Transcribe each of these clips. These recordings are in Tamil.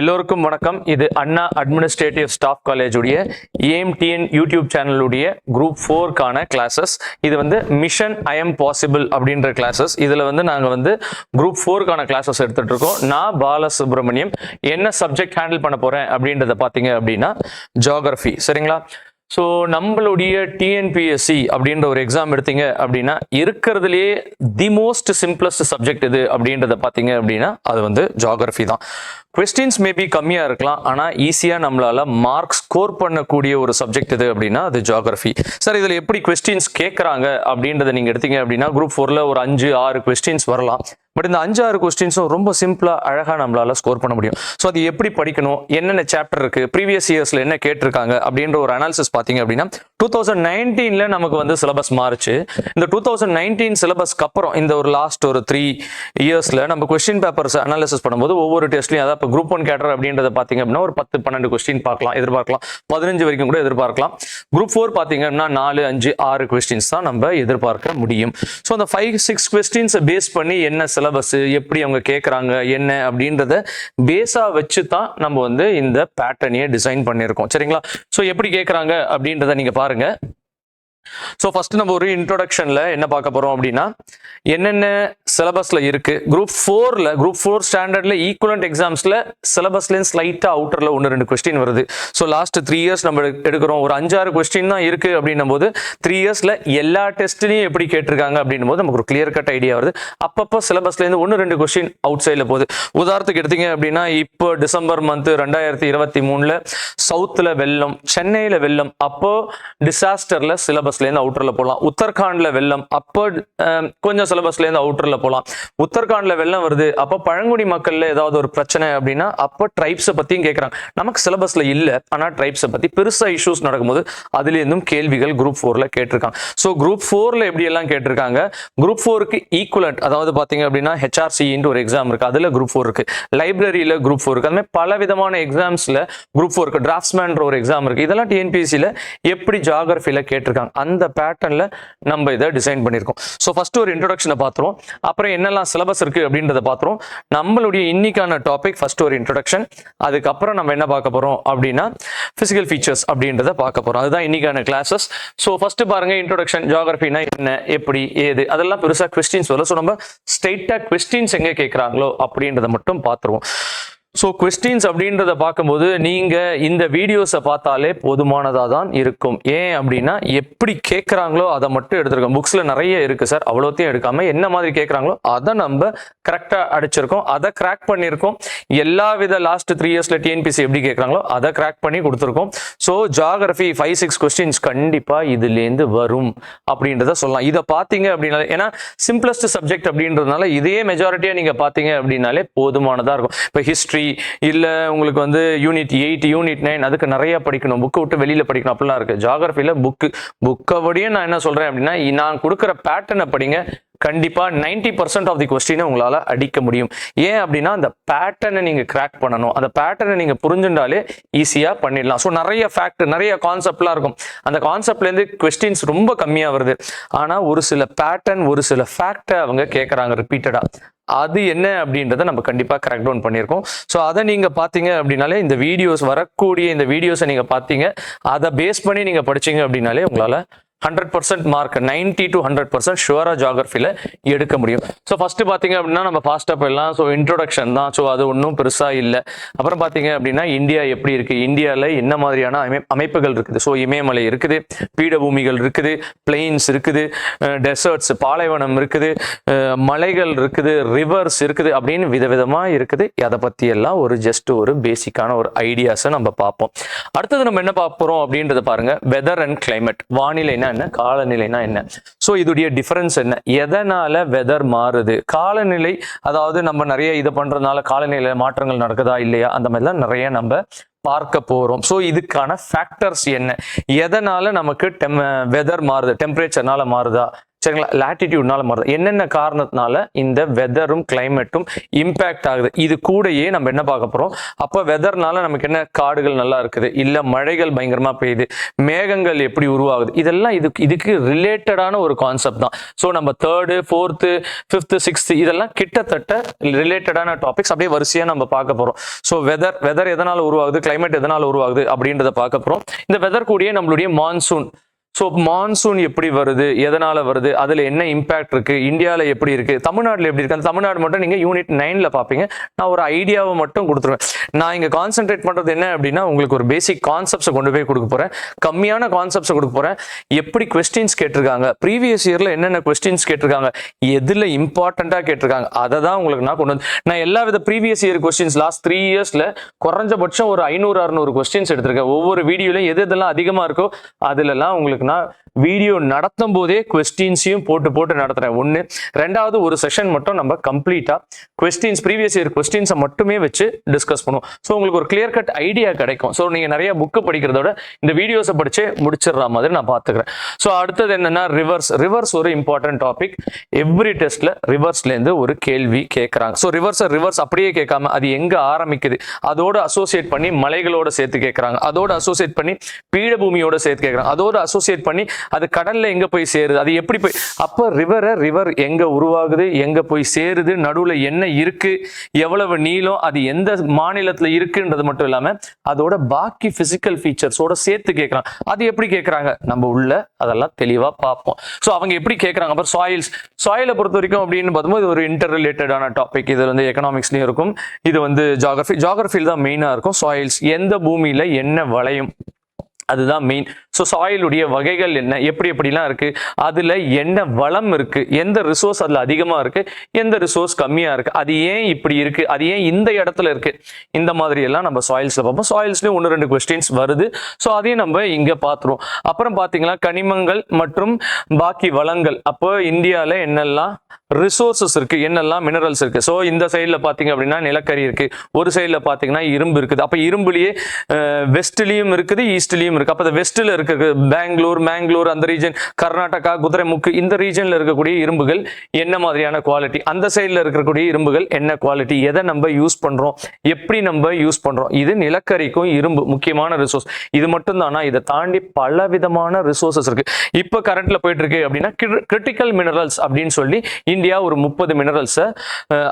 எல்லோருக்கும் வணக்கம். இது அண்ணா அட்மினிஸ்ட்ரேட்டிவ் ஸ்டாஃப் காலேஜ் உடைய ஏஎம்டிஎன் யூடியூப் சேனலுடைய குரூப் 4க்கான கிளாஸஸ். இது வந்து மிஷன் ஐ எம் பாசிபிள் அப்படின்ற கிளாஸஸ். இதில் வந்து நாங்கள் வந்து குரூப் 4க்கான கிளாஸஸ் எடுத்துட்டு இருக்கோம். நான் பாலசுப்ரமணியம். என்ன சப்ஜெக்ட் ஹேண்டில் பண்ண போறேன் அப்படின்றத பார்த்தீங்க அப்படின்னா ஜியோகிராஃபி. சரிங்களா? ஸோ நம்மளுடைய டிஎன்பிஎஸ்சி அப்படின்ற ஒரு எக்ஸாம் எடுத்தீங்க அப்படின்னா இருக்கிறதுலே தி மோஸ்ட் சிம்பிளஸ்ட் சப்ஜெக்ட் இது அப்படின்றத பார்த்தீங்க அப்படின்னா அது வந்து ஜியோகிராஃபி தான். கொஸ்டின்ஸ் மேபி கம்மியாக இருக்கலாம், ஆனால் ஈஸியாக நம்மளால மார்க் ஸ்கோர் பண்ணக்கூடிய ஒரு சப்ஜெக்ட் இது அப்படின்னா அது ஜியோகிராஃபி. சார் இதில் எப்படி கொஸ்டின்ஸ் கேட்குறாங்க அப்படின்றத நீங்கள் எடுத்தீங்க அப்படின்னா குரூப் 4ல் ஒரு 5-6 கொஸ்டின்ஸ் வரலாம். பட் இந்த 5-6 கொஸ்டின்ஸும் ரொம்ப சிம்பிளாக அழகாக நம்மளால ஸ்கோர் பண்ண முடியும். ஸோ அது எப்படி படிக்கணும், என்னென்ன சாப்டர் இருக்குது, ப்ரீவியஸ் இயர்ஸில் என்ன கேட்டிருக்காங்க அப்படின்ற ஒரு அனாலிசிஸ் பார்த்தீங்க அப்படின்னா 2019 நமக்கு வந்து சிலபஸ் மாறுச்சு. இந்த 2019 சிலபஸ்க்கு அப்புறம் இந்த ஒரு லாஸ்ட் ஒரு 3 இயர்ஸில் நம்ம கொஸ்டின் பேப்பர்ஸ் அனாலிசிஸ் பண்ணும்போது ஒவ்வொரு டெஸ்ட்லையும், அதாவது இப்போ குரூப் 1 கேட்டர் அப்படின்றத பார்த்தீங்க அப்படின்னா ஒரு 10-12 கொஸ்டின் எதிர்பார்க்கலாம், 15 வரைக்கும் கூட எதிர்பார்க்கலாம். குரூப் 4 பார்த்தீங்க அப்படின்னா 4-5-6 கொஸ்டின்ஸ் தான் நம்ம எதிர்பார்க்க முடியும். ஸோ அந்த 5-6 கொஸ்டின்ஸை பேஸ் பண்ணி என்ன சிலபஸ், எப்படி அவங்க கேட்குறாங்க என்ன அப்படின்றத பேஸா வச்சு தான் நம்ம வந்து இந்த பேட்டர்னையே டிசைன் பண்ணியிருக்கோம். சரிங்களா? ஸோ எப்படி கேட்குறாங்க அப்படின்றத நீங்க பாருங்க. ஸோ ஃபர்ஸ்ட் நம்ம ஒரு இன்ட்ரோடக்ஷன்ல என்ன பார்க்க போறோம் அப்படின்னா என்னென்ன சிலபஸ்ல இருக்கு. குரூப் 4 ஸ்டாண்டர்ட்ல ஈக்குவலன்ட் எக்ஸாம்ஸ்ல சிலபஸ்லேயும் ஸ்லைட்டா அவுட்டர்ல 1-2 கொஸ்டின் வருது. ஸோ லாஸ்ட் 3 இயர்ஸ் நம்ம எடுக்கிறோம், ஒரு 5-6 கொஸ்டின் தான் இருக்கு அப்படின்னும் போது 3 இயர்ஸ்ல எல்லா டெஸ்ட்லையும் எப்படி கேட்டிருக்காங்க அப்படின்னும் போது நமக்கு ஒரு கிளியர் கட் ஐடியா வருது. அப்பப்போ சிலபஸ்ல இருந்து 1-2 கொஸ்டின் அவுட் சைட்ல போகுது. உதாரணத்துக்கு எடுத்தீங்க அப்படின்னா இப்போ டிசம்பர் மந்த் 2023 சவுத்துல வெள்ளம், சென்னையில வெள்ளம், அப்போ டிசாஸ்டர்ல சிலபஸ்ல இருந்து அவுட்டர்ல போகலாம். உத்தரகாண்ட்ல வெள்ளம், அப்போ கொஞ்சம் சிலபஸ்ல இருந்து அவுட்டர்ல போகலாம். உத்தரகாண்ட்ல வெள்ளம் வருது, அப்போ பழங்குடி மக்கள்ல ஏதாவது ஒரு பிரச்சனை அப்படின்னா அப்போ ட்ரைப்ஸை பத்தியும் கேட்கறாங்க. நமக்கு சிலபஸ்ல இல்ல, ஆனா ட்ரைப்ஸை பத்தி பெருசா இஷ்யூஸ் நடக்கும்போது அதுல இருந்தும் கேள்விகள் குரூப் 4ல கேட்டிருக்காங்க. ஸோ குரூப் 4ல எப்படி எல்லாம் கேட்டிருக்காங்க, குரூப் 4க்கு ஈக்குவலன்ட், அதாவது பாத்தீங்க அப்படின்னா ஹெச்ஆர்சின்ற ஒரு எக்ஸாம் இருக்கு, அதுல குரூப் 4 இருக்கு, லைப்ரரியில குரூப் 4 இருக்கு, அந்த மாதிரி பல விதமான எக்ஸாம்ஸ்ல குரூப் 4 இருக்கு, டிராஃப்ட்ஸ்மேன் ஒரு எக்ஸாம் இருக்கு. இதெல்லாம் டிஎன்பிஎஸ்சில எப்படி ஜியோகிராஃபில கேட்டிருக்காங்க அந்த பேட்டர்ன்ல நம்ம இதை டிசைன் பண்ணியிருக்கோம். ஸோ ஃபர்ஸ்ட் ஒரு இன்ட்ரோடக்ஷனை பார்த்துருவோம், அப்புறம் என்னெல்லாம் சிலபஸ் இருக்கு அப்படின்றத பார்த்துருவோம். நம்மளுடைய இன்னைக்கான டாபிக் ஃபர்ஸ்ட் ஒரு இன்ட்ரோடக்ஷன், அதுக்கப்புறம் நம்ம என்ன பார்க்க போறோம் அப்படின்னா பிசிக்கல் ஃபீச்சர்ஸ் அப்படின்றத பார்க்க போறோம். அதுதான் இன்னைக்கான கிளாஸஸ். ஸோ ஃபர்ஸ்ட் பாருங்க, இன்ட்ரோடக்ஷன், ஜியோகிராஃபினா என்ன, எப்படி, ஏது, அதெல்லாம் பெருசா கொஸ்டின்ஸ் வரல. ஸோ நம்ம ஸ்ட்ரைட்டா கொஸ்டின்ஸ் எங்க கேட்கறாங்களோ அப்படின்றத மட்டும் பார்த்துருவோம். ஸோ கொஸ்டின்ஸ் அப்படின்றத பார்க்கும்போது நீங்க இந்த வீடியோஸை பார்த்தாலே போதுமானதாக தான் இருக்கும். ஏன் அப்படின்னா எப்படி கேட்குறாங்களோ அதை மட்டும் எடுத்துருக்கோம். புக்ஸில் நிறைய இருக்கு சார், அவ்வளோத்தையும் எடுக்காம என்ன மாதிரி கேட்குறாங்களோ அதை நம்ம கரெக்டாக அடிச்சிருக்கோம், அதை கிராக் பண்ணியிருக்கோம். எல்லா வித லாஸ்ட் 3 இயர்ஸ்ல டிஎன்பிசி எப்படி கேட்குறாங்களோ அதை கிராக் பண்ணி கொடுத்துருக்கோம். ஸோ ஜியோகிராஃபி 5-6 கொஸ்டின்ஸ் கண்டிப்பாக இதுலேருந்து வரும் அப்படின்றத சொல்லலாம். இதை பார்த்தீங்க அப்படின்னாலே, ஏன்னா சிம்பிளஸ்ட் சப்ஜெக்ட் அப்படின்றதுனால இதே மெஜாரிட்டியாக நீங்கள் பார்த்தீங்க அப்படின்னாலே போதுமானதாக இருக்கும். இப்போ ஹிஸ்ட்ரி இல்ல உங்களுக்கு வந்து யூனிட் 8 யூனிட் 9 அதுக்கு நிறைய படிக்கணும், புக்கை விட்டு வெளியில படிக்கணும் அப்படிலாம் இருக்கு. ஜியோகிராஃபில புக்கை நான் என்ன சொல்றேன் அப்படின்னா, நான் கொடுக்குற பேட்டர்னை படிங்க, கண்டிப்பா 90% ஆஃப் தி கொஸ்டினை உங்களால அடிக்க முடியும். ஏன் அப்படின்னா அந்த பேட்டர்னை நீங்க கிராக் பண்ணணும், அந்த பேட்டர்னை நீங்க புரிஞ்சுட்டாலே ஈஸியா பண்ணிடலாம். ஸோ நிறைய ஃபேக்ட், நிறைய கான்செப்ட்லாம் இருக்கும், அந்த கான்செப்ட்ல இருந்து கொஸ்டின்ஸ் ரொம்ப கம்மியா வருது. ஆனா ஒரு சில பேட்டர்ன், ஒரு சில ஃபேக்டை அவங்க கேட்கறாங்க ரிப்பீட்டடா, அது என்ன அப்படின்றத நம்ம கண்டிப்பா கிராக் டவுன் பண்ணியிருக்கோம். ஸோ அதை நீங்க பாத்தீங்க அப்படின்னாலே, இந்த வீடியோஸ் வரக்கூடிய இந்த வீடியோஸை நீங்க பாத்தீங்க, அதை பேஸ் பண்ணி நீங்க படிச்சீங்க அப்படின்னாலே உங்களால 100% மார்க், 90 to 100% ஷுவரா ஜியோகிராஃபில எடுக்க முடியும். ஸோ ஃபர்ஸ்ட் பாத்தீங்க அப்படின்னா நம்ம ஃபாஸ்டா போயிடலாம். ஸோ இன்ட்ரோடக்ஷன் தான், ஸோ அது ஒன்றும் பெருசா இல்லை. அப்புறம் பாத்தீங்க அப்படின்னா இந்தியா எப்படி இருக்கு, இந்தியாவில் என்ன மாதிரியான அமைப்புகள் இருக்குது. ஸோ இமயமலை இருக்குது, பீடபூமிகள் இருக்குது, பிளெயின்ஸ் இருக்குது, டெசர்ட்ஸ் பாலைவனம் இருக்குது, மலைகள் இருக்குது, ரிவர்ஸ் இருக்குது, அப்படின்னு விதவிதமா இருக்குது. அதை பத்தி எல்லாம் ஒரு ஜஸ்ட் ஒரு பேசிக்கான ஒரு ஐடியாஸை நம்ம பார்ப்போம். அடுத்தது நம்ம என்ன பார்க்க போறோம் அப்படின்றத பாருங்க. வெதர் அண்ட் கிளைமேட், வானிலைனா என்ன, காலநிலைனா என்ன, சோ இதுடைய டிஃபரன்ஸ் என்ன, எதனால வெதர் மாறுது, காலநிலை, அதாவது நம்ம நிறைய இது பண்றதுனால காலநிலை மாற்றங்கள் நடக்குதா இல்லையா, அந்த மாதிரிலாம் நிறைய நம்ம பார்க்க போறோம். ஸோ இதுக்கான ஃபேக்டர்ஸ் என்ன, எதனால நமக்கு வெதர் மாறுது, டெம்பரேச்சர்னால மாறுதா, சரிங்களா. லாட்டிடியூட்னால மாறுது. என்னென்ன காரணத்தினால இந்த வெதரும் கிளைமேட்டும் இம்பாக்ட் ஆகுது, இது கூடயே நம்ம என்ன பார்க்க போறோம். அப்போ வெதர்னால நமக்கு என்ன, காடுகள் நல்லா இருக்குது, இல்ல மழைகள் பயங்கரமா பெய்யுது, மேகங்கள் எப்படி உருவாகுது, இதெல்லாம் இதுக்கு ரிலேட்டடான ஒரு கான்செப்ட் தான். ஸோ நம்ம 3rd 4th 5th 6th இதெல்லாம் கிட்டத்தட்ட ரிலேட்டடான டாபிக்ஸ் அப்படியே வரிசையா நம்ம பார்க்க போறோம். ஸோ வெதர் எதனால உருவாகுது, கிளைமேட் எதனால உருவாகுது அப்படின்றத பார்க்க போறோம். இந்த வெதர் கூடயே நம்மளுடைய மான்சூன். ஸோ மான்சூன் எப்படி வருது, எதனால வருது, அதுல என்ன இம்பாக்ட் இருக்கு, இந்தியாவில் எப்படி இருக்கு, தமிழ்நாட்டில் எப்படி இருக்கு. அந்த தமிழ்நாடு மட்டும் நீங்க யூனிட் 9ல பார்ப்பீங்க. நான் ஒரு ஐடியாவை மட்டும் கொடுத்துருவேன். நான் இங்க கான்சென்ட்ரேட் பண்றது என்ன அப்படின்னா, உங்களுக்கு ஒரு பேசிக் கான்செப்ட்ஸை கொண்டு போய் கொடுக்க போறேன், கம்மியான கான்செப்ட்ஸை கொடுக்க போறேன். எப்படி கொஸ்டின்ஸ் கேட்டிருக்காங்க, ப்ரீவியஸ் இயர்ல என்னென்ன கொஸ்டின்ஸ் கேட்டிருக்காங்க, எதுல இம்பார்ட்டண்டா கேட்டிருக்காங்க, அதை தான் உங்களுக்கு நான் கொண்டு வந்து. நான் எல்லா வித ப்ரீவியஸ் இயர் கொஸ்டின்ஸ் லாஸ்ட் 3 இயர்ஸ்ல குறைஞ்சபட்சம் ஒரு 500-600 கொஸ்டின்ஸ் எடுத்திருக்கேன். ஒவ்வொரு வீடியோலையும் எது எதெல்லாம் அதிகமா இருக்கோ அதுலலாம் உங்களுக்கு நான் வீடியோ நடத்தும் போதே கொஸ்டின்ஸையும் போட்டு நடத்துறேன். ஒன்று. ரெண்டாவது, ஒரு செஷன் மட்டும் நம்ம கம்ப்ளீட்டா கொஸ்டின்ஸ் ப்ரீவியஸ் இயர் கொஸ்டின்ஸை மட்டுமே வச்சு டிஸ்கஸ் பண்ணுவோம். ஸோ உங்களுக்கு ஒரு கிளியர் கட் ஐடியா கிடைக்கும். ஸோ நீங்க நிறைய புக்கு படிக்கிறதோட இந்த வீடியோஸை படிச்சு முடிச்சிடுற மாதிரி நான் பார்த்துக்கிறேன். ஸோ அடுத்தது என்னன்னா ரிவர்ஸ் ஒரு இம்பார்ட்டன்ட் டாபிக். எவ்ரி டெஸ்ட்ல ரிவர்ஸ்ல இருந்து ஒரு கேள்வி கேட்கறாங்க. ஸோ ரிவர்ஸ் அப்படியே கேட்காம அது எங்க ஆரம்பிக்குது, அதோட அசோசியேட் பண்ணி மலைகளோட சேர்த்து கேட்கறாங்க, அதோட அசோசியேட் பண்ணி பீடபூமியோட சேர்த்து கேட்கறாங்க, அதோட அசோசியேட் பண்ணி அது கடல்ல எங்க போய் சேருது, அது எப்படி போய், அப்ப ரிவர் எங்க உருவாகுது, எங்க போய் சேருது, நடுவுல என்ன இருக்கு, எவ்வளவு நீளம், அது எந்த மாநிலத்துல இருக்குன்றது மட்டும் இல்லாம அதோட பாக்கி பிசிக்கல் ஃபீச்சர்ஸோட சேர்த்து கேட்கறாங்க. அது எப்படி கேட்கறாங்க நம்ம உள்ள அதெல்லாம் தெளிவா பார்ப்போம். ஸோ அவங்க எப்படி கேட்கறாங்க. அப்புறம் சாயிலை பொறுத்த வரைக்கும் அப்படின்னு பார்க்கும்போது இது ஒரு இன்டர் ரிலேட்டடான டாபிக். இது வந்து எக்கனாமிக்ஸ்லயும் இருக்கும், இது வந்து ஜியாகிரபியில் தான் மெயினா இருக்கும். சாயில்ஸ் எந்த பூமியில என்ன வளையும் அதுதான் மெயின். ஸோ சாயிலுடைய வகைகள் என்ன, எப்படிலாம் இருக்கு, அதுல என்ன வளம் இருக்கு, எந்த ரிசோர்ஸ் அதுல அதிகமா இருக்கு, எந்த ரிசோர்ஸ் கம்மியா இருக்கு, அது ஏன் இப்படி இருக்கு, அது ஏன் இந்த இடத்துல இருக்கு, இந்த மாதிரி எல்லாம் நம்ம சாயில்ஸ்ல பார்ப்போம். சாயில்ஸ்லயும் 1-2 கொஸ்டின்ஸ் வருது. ஸோ அதையும் நம்ம இங்க பார்த்துருவோம். அப்புறம் பாத்தீங்கன்னா கனிமங்கள் மற்றும் பாக்கி வளங்கள். அப்போ இந்தியால என்னெல்லாம் ரிசோர்சஸ் இருக்கு, என்னெல்லாம் மினரல்ஸ் இருக்கு. ஸோ இந்த சைட்ல பாத்தீங்க அப்படின்னா நிலக்கரி இருக்கு, ஒரு சைட்ல பாத்தீங்கன்னா இரும்பு இருக்குது. அப்ப இரும்புலயே வெஸ்ட்லயும் இருக்குது, ஈஸ்ட்லயும் இருக்கு. அப்ப வெஸ்ட்ல இருக்கு பெங்களூர் அந்த ரீஜன், கர்நாடகா, குதிரைமுக்கு, இந்த ரீஜன்ல இருக்கக்கூடிய இரும்புகள் என்ன மாதிரியான குவாலிட்டி, அந்த சைட்ல இருக்கக்கூடிய இரும்புகள் என்ன குவாலிட்டி, எதை நம்ம யூஸ் பண்றோம், எப்படி நம்ம யூஸ் பண்றோம். இது நிலக்கரிக்கும் இரும்பு முக்கியமான ரிசோர்ஸ். இது மட்டும் தானா, இதை தாண்டி பல விதமான ரிசோர்சஸ் இருக்கு. இப்ப கரண்ட்ல போயிட்டு இருக்கு அப்படின்னா கிரிட்டிக்கல் மினரல்ஸ் அப்படின்னு சொல்லி இந்தியா ஒரு 30 மினரல்ஸை